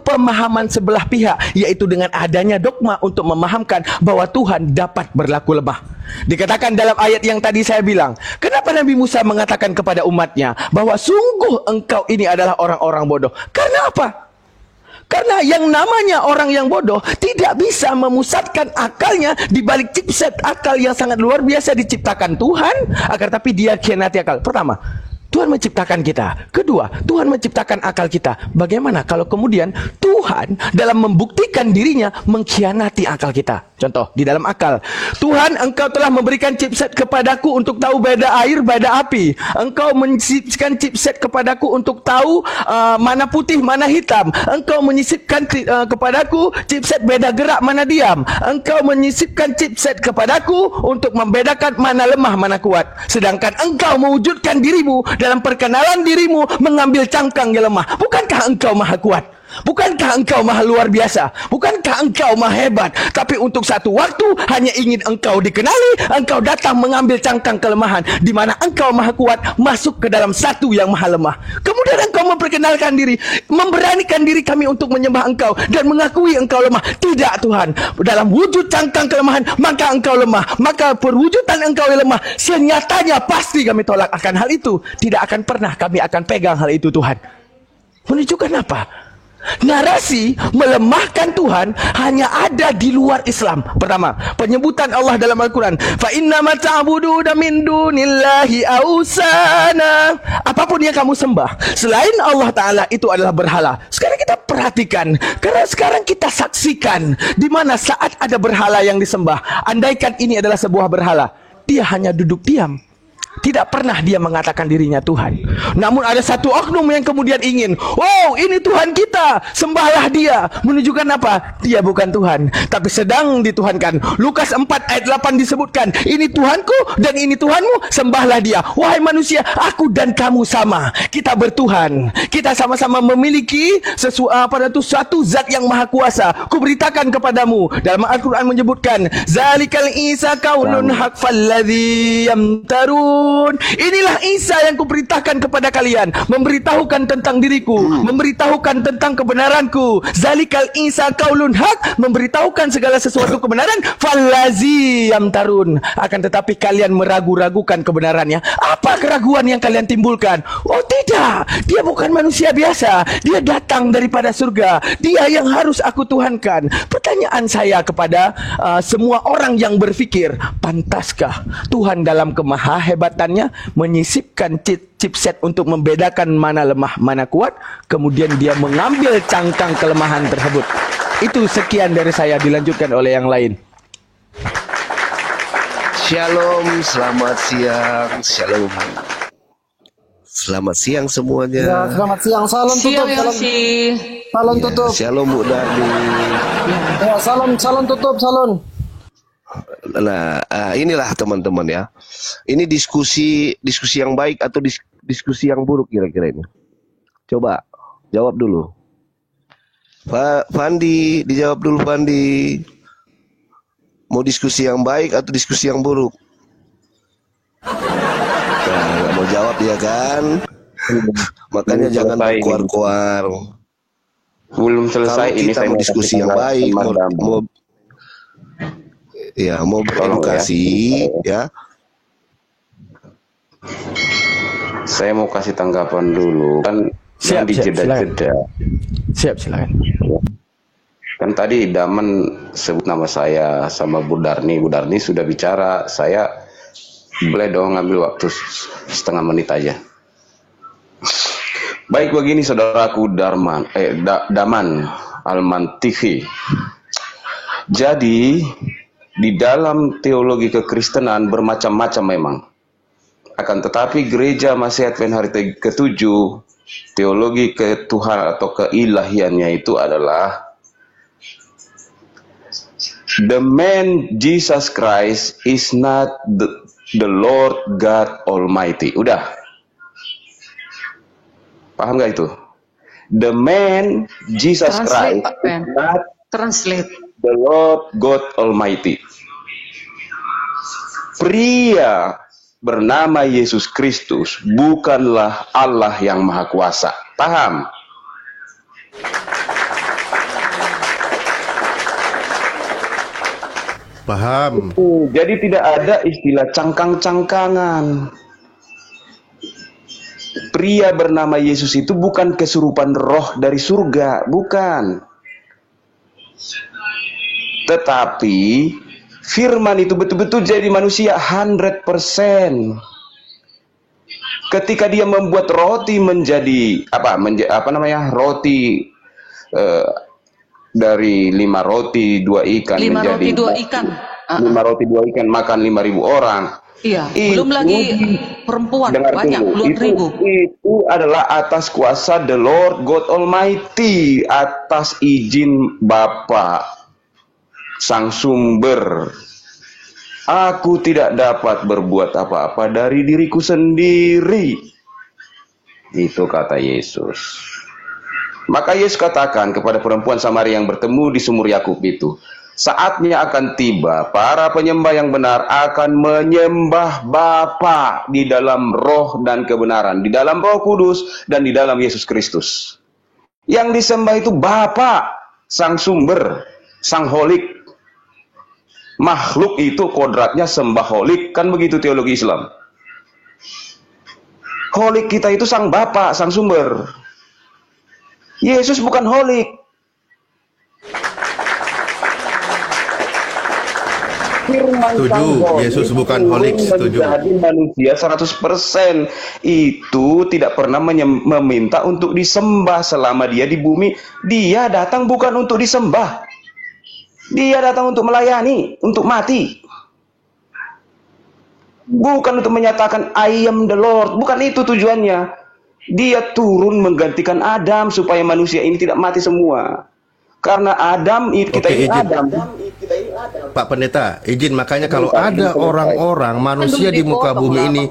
Pemahaman sebelah pihak, yaitu dengan adanya dogma untuk memahamkan bahwa Tuhan dapat berlaku lemah. Dikatakan dalam ayat yang tadi saya bilang, kenapa Nabi Musa mengatakan kepada umatnya bahwa sungguh engkau ini adalah orang-orang bodoh? Karena apa? Karena yang namanya orang yang bodoh tidak bisa memusatkan akalnya di balik chipset akal yang sangat luar biasa diciptakan Tuhan, agar tapi dia khianati akal. Pertama, Tuhan menciptakan kita. Kedua, Tuhan menciptakan akal kita. Bagaimana kalau kemudian Tuhan dalam membuktikan dirinya mengkhianati akal kita? Contoh, di dalam akal. Tuhan, engkau telah memberikan chipset kepadaku untuk tahu beda air, beda api. Engkau menyisipkan chipset kepadaku untuk tahu mana putih, mana hitam. Engkau menyisipkan kepadaku chipset beda gerak, mana diam. Engkau menyisipkan chipset kepadaku untuk membedakan mana lemah, mana kuat. Sedangkan engkau mewujudkan dirimu dalam perkenalan dirimu mengambil cangkang yang lemah. Bukankah engkau maha kuat? Bukankah engkau maha luar biasa? Bukankah engkau maha hebat? Tapi untuk satu waktu hanya ingin engkau dikenali, engkau datang mengambil cangkang kelemahan, di mana engkau maha kuat masuk ke dalam satu yang maha lemah. Kemudian engkau memperkenalkan diri, memberanikan diri kami untuk menyembah engkau dan mengakui engkau lemah. Tidak Tuhan, dalam wujud cangkang kelemahan maka engkau lemah, maka perwujudan engkau yang lemah senyatanya pasti kami tolak akan hal itu. Tidak akan pernah kami akan pegang hal itu Tuhan. Menunjukkan apa? Narasi melemahkan Tuhan hanya ada di luar Islam. Pertama, penyebutan Allah dalam Al-Quran, fa inna ma ta'buduna min dunillahi ausana. Apapun yang kamu sembah selain Allah Ta'ala itu adalah berhala. Sekarang kita perhatikan, karena sekarang kita saksikan di mana saat ada berhala yang disembah, andaikan ini adalah sebuah berhala, dia hanya duduk diam. Tidak pernah dia mengatakan dirinya Tuhan. Namun ada satu oknum yang kemudian ingin, oh ini Tuhan kita, sembahlah dia. Menunjukkan apa? Dia bukan Tuhan, tapi sedang dituhankan. Lukas 4 ayat 8 disebutkan, ini Tuhanku dan ini Tuhanmu, sembahlah dia. Wahai manusia, aku dan kamu sama. Kita bertuhan. Kita sama-sama memiliki satu zat yang maha kuasa. Kuberitakan kepadamu. Dalam Al-Quran menyebutkan, Zalikal Isa kaulun haq falladhi yamtarun. Inilah Isa yang kuberitakan kepada kalian, memberitahukan tentang diriku, memberitahukan tentang kebenaranku. Zalikal Isa kaulun haq, memberitahukan segala sesuatu kebenaran. Fallazi yamtarun, akan tetapi kalian meragu-ragukan kebenarannya. Apa keraguan yang kalian timbulkan? Oh tidak, dia bukan manusia biasa, dia datang daripada surga, dia yang harus aku tuhankan. Pertanyaan saya kepada semua orang yang berpikir, pantaskah Tuhan dalam kemahahebatannya menyisipkan chipset untuk membedakan mana lemah, mana kuat, kemudian dia mengambil cangkang kelemahan tersebut? Itu sekian dari saya, dilanjutkan oleh yang lain. Shalom, selamat siang, shalom. Selamat siang semuanya. Ya, selamat siang. Salam tutup. Salam tutup. Shalom Bu Darni. Ya, salam tutup, salam. Nah, inilah teman-teman ya. Ini diskusi yang baik atau diskusi yang buruk kira-kira ini? Coba jawab dulu. Fandi, dijawab dulu Fandi. Mau diskusi yang baik atau diskusi yang buruk? Nah, nggak mau jawab dia kan? Makanya jangan keluar-keluar. Belum selesai. Kalau Ini kita saya mau diskusi yang baik, mau beredukasi ya. Saya mau kasih tanggapan dulu kan. Siap, dijeda-jeda. Siap, silakan. Kan tadi Daman sebut nama saya sama Bu Darni. Bu Darni sudah bicara. Saya boleh dong ngambil waktu setengah menit aja. Baik, begini saudaraku Daman Alman TV. Jadi di dalam teologi kekristenan bermacam-macam memang. Akan tetapi gereja masih Advent hari ke-7, teologi ketuhanan atau keilahiannya itu adalah the man Jesus Christ is not the Lord God Almighty. Udah. Paham gak itu? The man Jesus Christ is not the Lord God Almighty. Pria bernama Yesus Kristus bukanlah Allah yang Maha Kuasa. Paham? Paham. Jadi tidak ada istilah cangkang-cangkangan. Pria bernama Yesus itu bukan kesurupan roh dari surga, bukan. Tetapi firman itu betul-betul jadi manusia 100%. Ketika dia membuat roti menjadi apa namanya, roti dari 5 roti 2 ikan 5 menjadi roti 2 ikan. 5 roti 2 ikan makan 5.000 orang. Iya, Itu, belum lagi perempuan dengar banyak, dulu, puluhan ribu. itu adalah atas kuasa the Lord God Almighty, atas izin Bapa Sang Sumber. Aku tidak dapat berbuat apa-apa dari diriku sendiri. Itu kata Yesus. Maka Yesus katakan kepada perempuan Samaria yang bertemu di sumur Yakub itu, saatnya akan tiba, para penyembah yang benar akan menyembah Bapa di dalam roh dan kebenaran, di dalam Roh Kudus dan di dalam Yesus Kristus. Yang disembah itu Bapa, Sang Sumber, Sang Holik. Makhluk itu kodratnya sembah holik, kan begitu teologi Islam. Holik kita itu Sang Bapa, Sang Sumber. Yesus bukan holik. Setuju, Yesus bukan holik, setuju. Menjadi manusia 100% itu tidak pernah meminta untuk disembah selama dia di bumi. Dia datang bukan untuk disembah. Dia datang untuk melayani, untuk mati. Bukan untuk menyatakan I am the Lord. Bukan itu tujuannya. Dia turun menggantikan Adam supaya manusia ini tidak mati semua. Karena Adam, kita ini Adam. Pak Pendeta, izin, makanya kalau ada orang-orang manusia di muka bumi ini,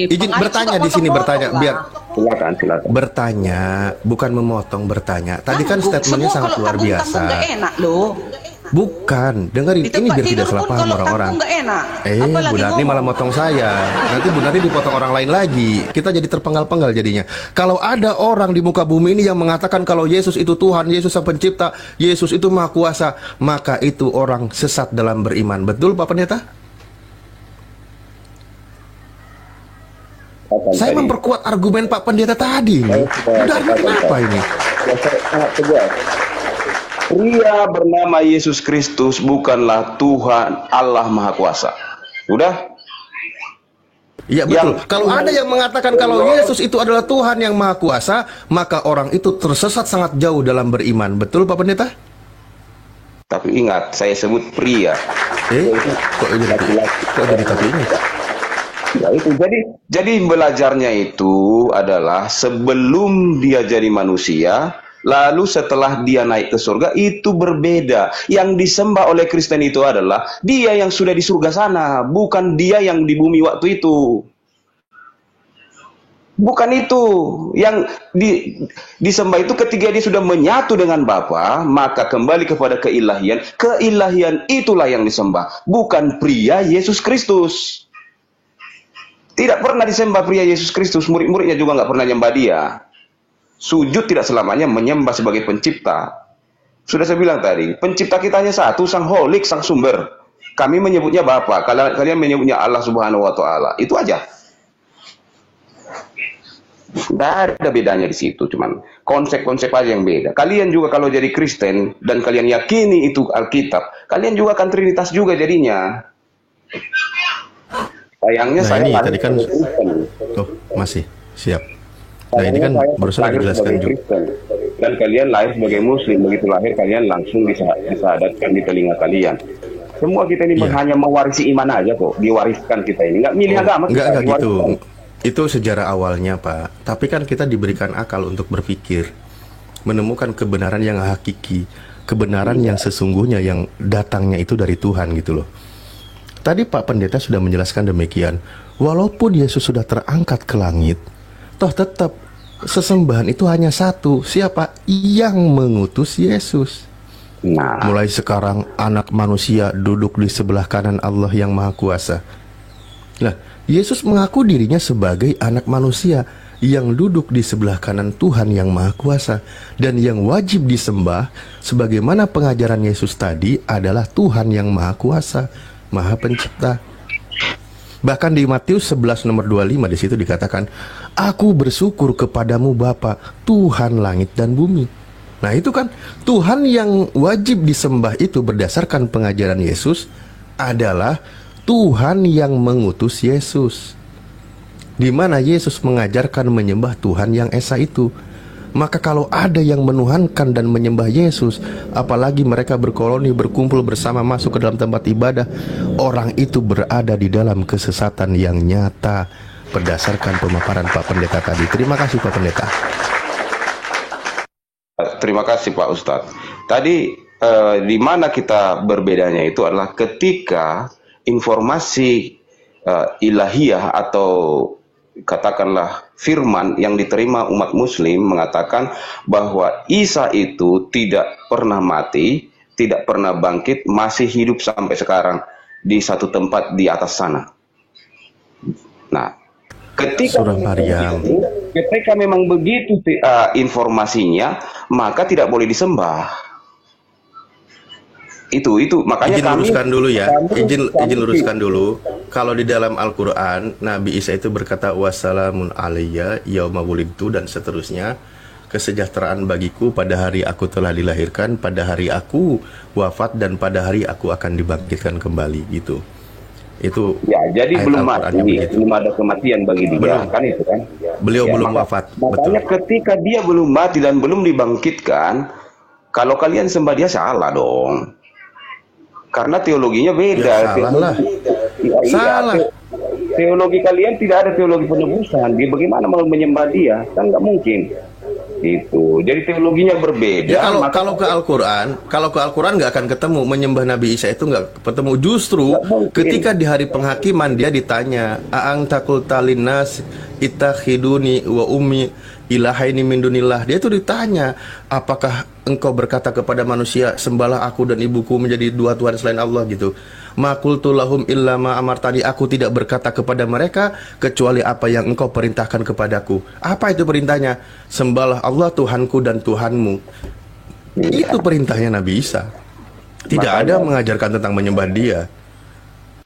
izin bertanya di sini, bertanya biar silakan. Bertanya, bukan memotong, bertanya. Tadi kan statementnya sangat luar biasa. Nggak enak loh. Bukan, dengerin, Di ini tempat biar tidak tidur salah pun paham kalau orang-orang. tampung nggak enak. Bu Apalagi Darni ngomong. malah motong saya. Nanti Bu Darni dipotong orang lain lagi. Kita jadi terpenggal-penggal jadinya. Kalau ada orang di muka bumi ini yang mengatakan kalau Yesus itu Tuhan, Yesus Sang Pencipta, Yesus itu Maha Kuasa, maka itu orang sesat dalam beriman. Betul Pak Pendeta? Saya memperkuat argumen Pak Pendeta tadi. Bu Darni kenapa ini? Sangat tegas. Pria bernama Yesus Kristus bukanlah Tuhan Allah Maha Kuasa. Udah? Iya betul. Kalau ada yang mengatakan kalau Yesus itu adalah Tuhan yang Maha Kuasa, maka orang itu tersesat sangat jauh dalam beriman. Betul Pak Pendeta? Tapi ingat, saya sebut pria. Kok jadi tapi ini? Ya itu. Jadi belajarnya itu adalah sebelum dia jadi manusia, lalu setelah dia naik ke surga itu berbeda. Yang disembah oleh Kristen itu adalah dia yang sudah di surga sana, bukan dia yang di bumi waktu itu. Bukan itu. Yang disembah itu ketika dia sudah menyatu dengan Bapa, maka kembali kepada keilahian. Keilahian itulah yang disembah, bukan pria Yesus Kristus. Tidak pernah disembah pria Yesus Kristus. Murid-muridnya juga nggak pernah nyembah dia. Sujud tidak selamanya menyembah sebagai pencipta. Sudah saya bilang tadi, pencipta kita hanya satu, Sang Holik, Sang Sumber. Kami menyebutnya Bapa, kalian menyebutnya Allah Subhanahu wa Ta'ala. Itu aja. Tidak ada bedanya di situ, cuman konsep-konsep aja yang beda. Kalian juga kalau jadi Kristen dan kalian yakini itu Alkitab, kalian juga akan Trinitas juga jadinya. Sayangnya Nah saya ini tadi kan, oh masih siap. Nah ini kan barusan dijelaskan juga. Dan kalian lahir sebagai Muslim, begitu lahir kalian langsung disahadatkan di telinga kalian. Semua kita ini hanya mewarisi iman aja kok, diwariskan kita ini, nggak milih agama. Enggak gitu. Itu sejarah awalnya Pak. Tapi kan kita diberikan akal untuk berpikir, menemukan kebenaran yang hakiki, kebenaran yang sesungguhnya yang datangnya itu dari Tuhan gitu loh. Tadi Pak Pendeta sudah menjelaskan demikian. Walaupun Yesus sudah terangkat ke langit, toh tetap sesembahan itu hanya satu. Siapa? Yang mengutus Yesus. Nah, mulai sekarang anak manusia duduk di sebelah kanan Allah yang Maha Kuasa. Nah, Yesus mengaku dirinya sebagai anak manusia yang duduk di sebelah kanan Tuhan yang Maha Kuasa dan yang wajib disembah sebagaimana pengajaran Yesus tadi adalah Tuhan yang Maha Kuasa, Maha Pencipta. Bahkan di Matius 11 nomor 25 di situ dikatakan, "Aku bersyukur kepadamu Bapa, Tuhan langit dan bumi." Nah, itu kan Tuhan yang wajib disembah itu berdasarkan pengajaran Yesus adalah Tuhan yang mengutus Yesus. di mana Yesus mengajarkan menyembah Tuhan yang esa itu. Maka kalau ada yang menuhankan dan menyembah Yesus, apalagi mereka berkoloni, berkumpul bersama, masuk ke dalam tempat ibadah, orang itu berada di dalam kesesatan yang nyata berdasarkan pemaparan Pak Pendeta tadi. Terima kasih Pak Pendeta. Terima kasih Pak Ustadz. Tadi di mana kita berbedanya itu adalah ketika informasi ilahiyah atau katakanlah firman yang diterima umat muslim mengatakan bahwa Isa itu tidak pernah mati, tidak pernah bangkit, masih hidup sampai sekarang di satu tempat di atas sana. Nah, ketika memang begitu informasinya, maka tidak boleh disembah. Itu makanya izin luruskan dulu ya. Izin luruskan dulu. Kalau di dalam Al-Qur'an Nabi Isa itu berkata wassalamun alayya yauma wulidtu dan seterusnya. Kesejahteraan bagiku pada hari aku telah dilahirkan, pada hari aku wafat dan pada hari aku akan dibangkitkan kembali gitu. Itu ya, jadi belum mati, belum ada kematian bagi dia, belum. Kan itu kan. Beliau belum wafat. Makanya betul. Ketika dia belum mati dan belum dibangkitkan, kalau kalian sembah dia salah dong. Karena teologinya beda. Ya, salah lah. Salah. Teologi kalian tidak ada teologi penebusan. Dia bagaimana mau menyembah dia? Kan nggak mungkin. Itu. Jadi teologinya berbeda. Ya, kalau ke Al-Quran nggak akan ketemu menyembah Nabi Isa itu nggak ketemu. Justru ketika di hari penghakiman dia ditanya, "Aang takul talinas itakhiduni wa ummi ilahaini min dunillah." Dia itu ditanya, apakah engkau berkata kepada manusia, sembahlah aku dan ibuku menjadi dua Tuhan selain Allah gitu. Maqultu lahum illa ma amartani, aku tidak berkata kepada mereka kecuali apa yang engkau perintahkan kepadaku. Apa itu perintahnya? Sembahlah Allah Tuhanku dan Tuhanmu. Itu perintahnya Nabi Isa. Tidak ada mengajarkan tentang menyembah dia.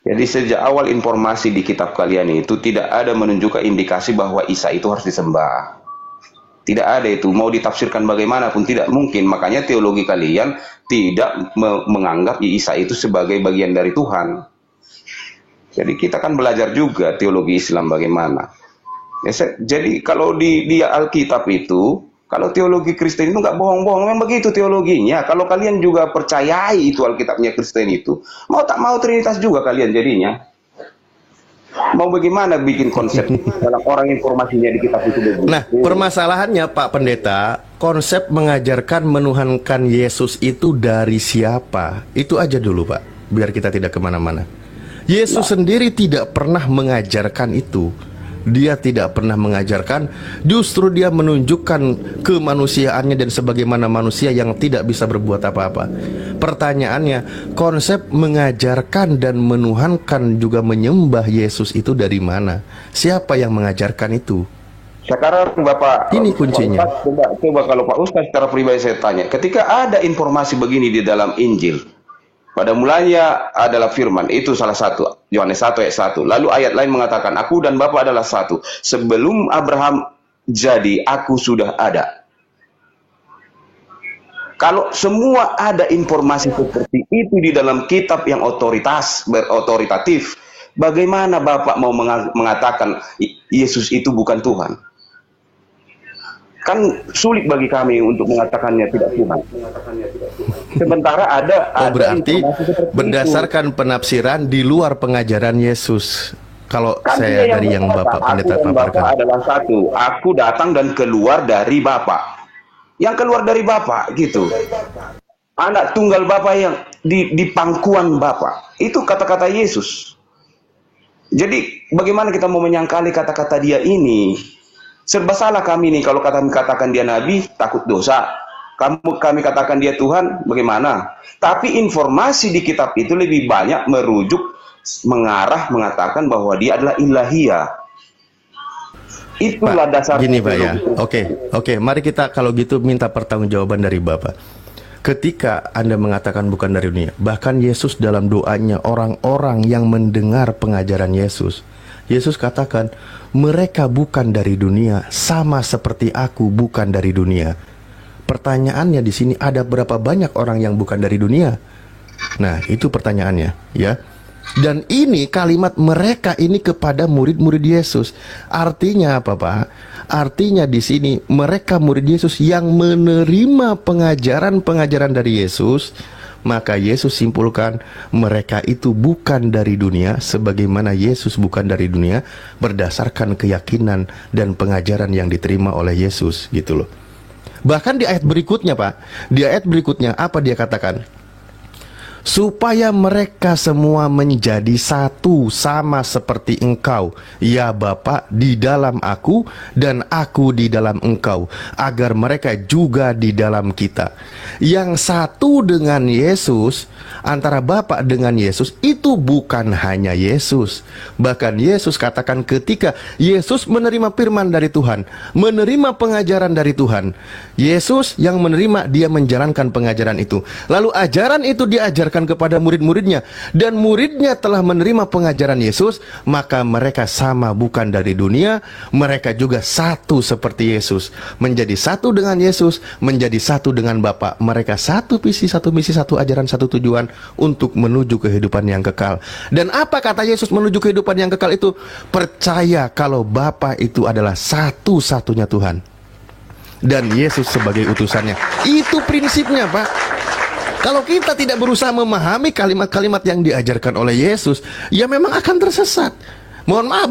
Jadi sejak awal informasi di kitab kalian itu tidak ada menunjukkan indikasi bahwa Isa itu harus disembah. Tidak ada itu, mau ditafsirkan bagaimanapun tidak mungkin. Makanya teologi kalian tidak menganggap Isa itu sebagai bagian dari Tuhan. Jadi kita kan belajar juga teologi Islam bagaimana. Ya, jadi kalau di Alkitab itu, kalau teologi Kristen itu nggak bohong-bohong, memang begitu teologinya. Kalau kalian juga percayai itu Alkitabnya Kristen itu, mau tak mau Trinitas juga kalian jadinya. Mau bagaimana bikin konsep dalam orang informasinya di kitab itu begitu. Nah, permasalahannya Pak Pendeta, konsep mengajarkan menuhankan Yesus itu dari siapa? Itu aja dulu Pak, biar kita tidak kemana-mana. Yesus sendiri tidak pernah mengajarkan itu. Dia tidak pernah mengajarkan, justru dia menunjukkan kemanusiaannya dan sebagaimana manusia yang tidak bisa berbuat apa-apa. Pertanyaannya, konsep mengajarkan dan menuhankan juga menyembah Yesus itu dari mana? Siapa yang mengajarkan itu? Sekarang Bapak, ini kuncinya. Coba kalau Pak Ustaz secara pribadi saya tanya, ketika ada informasi begini di dalam Injil, pada mulanya adalah firman, itu salah satu, Yohanes 1 ayat 1. Lalu ayat lain mengatakan, aku dan Bapa adalah satu. Sebelum Abraham jadi, aku sudah ada. Kalau semua ada informasi seperti itu di dalam kitab yang berautoritatif, bagaimana Bapak mau mengatakan Yesus itu bukan Tuhan? Kan sulit bagi kami untuk mengatakannya tidak Tuhan. Sementara ada berarti berdasarkan penafsiran di luar pengajaran Yesus. Kalau kan saya dari yang Bapak Pendeta paparkan, Bapak adalah satu. Aku datang dan keluar dari Bapak. Yang keluar dari Bapak gitu. Anak tunggal Bapak yang di pangkuan Bapak. Itu kata-kata Yesus. Jadi bagaimana kita mau menyangkali kata-kata dia ini? Serba salah kami nih kalau kami katakan dia nabi, takut dosa. Kami katakan dia Tuhan, bagaimana? Tapi informasi di kitab itu lebih banyak merujuk, mengatakan bahwa dia adalah ilahiyah. Itulah Pak, dasar. Gini Pak ya, oke, mari kita kalau gitu minta pertanggungjawaban dari Bapak. Ketika Anda mengatakan bukan dari dunia, bahkan Yesus dalam doanya orang-orang yang mendengar pengajaran Yesus katakan, mereka bukan dari dunia, sama seperti aku bukan dari dunia. Pertanyaannya di sini, ada berapa banyak orang yang bukan dari dunia? Nah, itu pertanyaannya, ya. Dan ini kalimat mereka ini kepada murid-murid Yesus. Artinya apa, Pak? Artinya di sini mereka murid Yesus yang menerima pengajaran-pengajaran dari Yesus. Maka Yesus simpulkan mereka itu bukan dari dunia, sebagaimana Yesus bukan dari dunia, berdasarkan keyakinan dan pengajaran yang diterima oleh Yesus, gitu loh. Bahkan di ayat berikutnya, Pak, di ayat berikutnya apa dia katakan? Supaya mereka semua menjadi satu, sama seperti Engkau, ya Bapa, di dalam aku dan aku di dalam Engkau, agar mereka juga di dalam kita. Yang satu dengan Yesus, antara Bapa dengan Yesus, itu bukan hanya Yesus. Bahkan Yesus katakan ketika Yesus menerima firman dari Tuhan, menerima pengajaran dari Tuhan, Yesus yang menerima, dia menjalankan pengajaran itu. Lalu ajaran itu diajarkan kepada murid-muridnya, dan muridnya telah menerima pengajaran Yesus, maka mereka sama, bukan dari dunia, mereka juga satu seperti Yesus, menjadi satu dengan Yesus, menjadi satu dengan Bapa. Mereka satu visi, satu misi, satu ajaran, satu tujuan untuk menuju kehidupan yang kekal. Dan apa kata Yesus menuju kehidupan yang kekal itu? Percaya kalau Bapa itu adalah satu-satunya Tuhan dan Yesus sebagai utusannya. Itu prinsipnya, Pak. Kalau kita tidak berusaha memahami kalimat-kalimat yang diajarkan oleh Yesus, ya memang akan tersesat. Mohon maaf,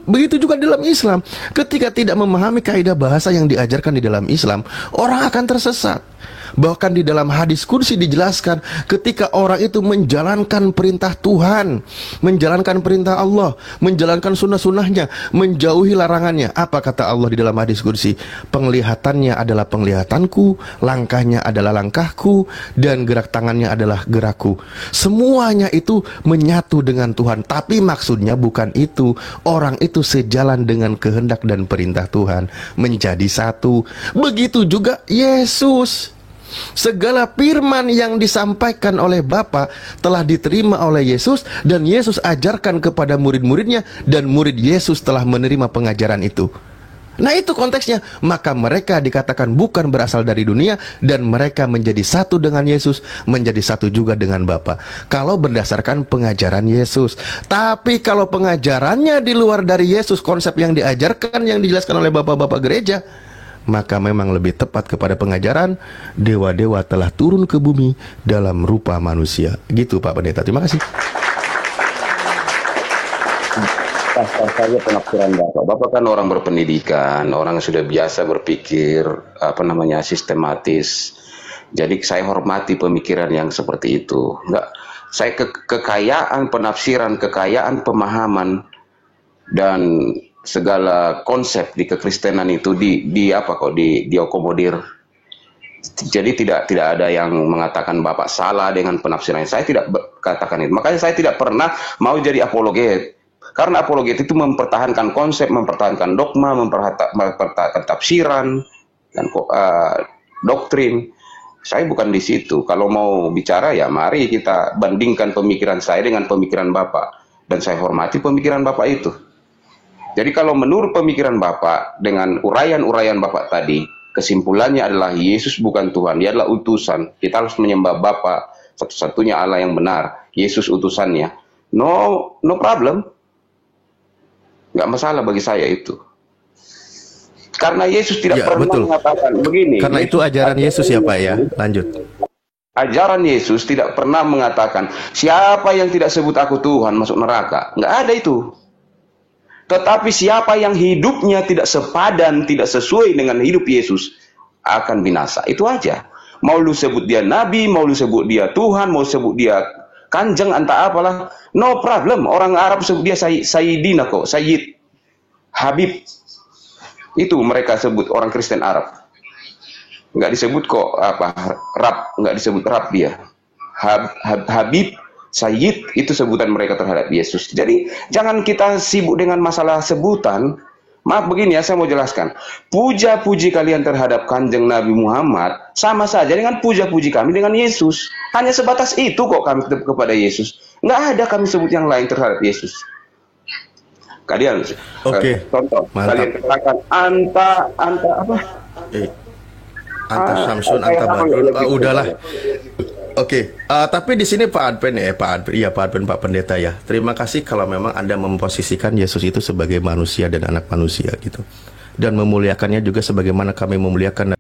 begitu juga dalam Islam. Ketika tidak memahami kaidah bahasa yang diajarkan di dalam Islam, orang akan tersesat. Bahkan di dalam hadis kursi dijelaskan, ketika orang itu menjalankan perintah Tuhan, menjalankan perintah Allah, menjalankan sunnah-sunnahnya, menjauhi larangannya, apa kata Allah di dalam hadis kursi? Penglihatannya adalah penglihatanku, langkahnya adalah langkahku, dan gerak tangannya adalah gerakku. Semuanya itu menyatu dengan Tuhan. Tapi maksudnya bukan itu. Orang itu sejalan dengan kehendak dan perintah Tuhan, menjadi satu. Begitu juga Yesus. Segala firman yang disampaikan oleh Bapa telah diterima oleh Yesus, dan Yesus ajarkan kepada murid-muridnya, dan murid Yesus telah menerima pengajaran itu. Nah, itu konteksnya. Maka mereka dikatakan bukan berasal dari dunia, dan mereka menjadi satu dengan Yesus, menjadi satu juga dengan Bapa. Kalau berdasarkan pengajaran Yesus. Tapi kalau pengajarannya di luar dari Yesus, konsep yang diajarkan, yang dijelaskan oleh bapak-bapak gereja, maka memang lebih tepat kepada pengajaran dewa-dewa telah turun ke bumi dalam rupa manusia. Gitu, Pak Pendeta. Terima kasih. Sah saja penafsiran Bapak. Bapak kan orang berpendidikan, orang yang sudah biasa berpikir sistematis. Jadi saya hormati pemikiran yang seperti itu. Enggak, saya kekayaan penafsiran, kekayaan pemahaman dan segala konsep di kekristenan itu diakomodir. Jadi tidak ada yang mengatakan Bapak salah dengan penafsirannya. Saya tidak katakan itu. Makanya saya tidak pernah mau jadi apologet. Karena apologet itu mempertahankan konsep, mempertahankan dogma, mempertahankan tafsiran dan doktrin. Saya bukan di situ. Kalau mau bicara, ya mari kita bandingkan pemikiran saya dengan pemikiran Bapak. Dan saya hormati pemikiran Bapak itu. Jadi kalau menurut pemikiran Bapak dengan uraian-uraian Bapak tadi, kesimpulannya adalah Yesus bukan Tuhan, dia adalah utusan. Kita harus menyembah Bapa, satu-satunya Allah yang benar, Yesus utusannya. No problem. Nggak masalah bagi saya itu. Karena Yesus tidak pernah mengatakan begini. Karena itu ajaran Yesus ya, Pak, ya. Lanjut. Ajaran Yesus tidak pernah mengatakan siapa yang tidak sebut aku Tuhan masuk neraka. Nggak ada itu. Tetapi siapa yang hidupnya tidak sepadan, tidak sesuai dengan hidup Yesus, akan binasa. Itu aja. Mau lu sebut dia Nabi, mau lu sebut dia Tuhan, mau sebut dia Kanjeng, entah apalah. No problem. Orang Arab sebut dia Sayyidina kok. Sayyid. Habib. Itu mereka sebut orang Kristen Arab. Nggak disebut kok Rab. Nggak disebut Rab dia. Habib. Sayyid, itu sebutan mereka terhadap Yesus. Jadi jangan kita sibuk dengan masalah sebutan. Maaf begini ya, saya mau jelaskan. Puja-puji kalian terhadap Kanjeng Nabi Muhammad sama saja dengan puja-puji kami dengan Yesus. Hanya sebatas itu kok kami kepada Yesus. Nggak ada kami sebut yang lain terhadap Yesus. Kalian contoh, mantap. Kalian katakan anta apa? Anta Samsun, anta Badrun. Udahlah. Oke, tapi di sini Pak Adven Pak Pendeta ya. Terima kasih kalau memang Anda memposisikan Yesus itu sebagai manusia dan anak manusia gitu. Dan memuliakannya juga sebagaimana kami memuliakan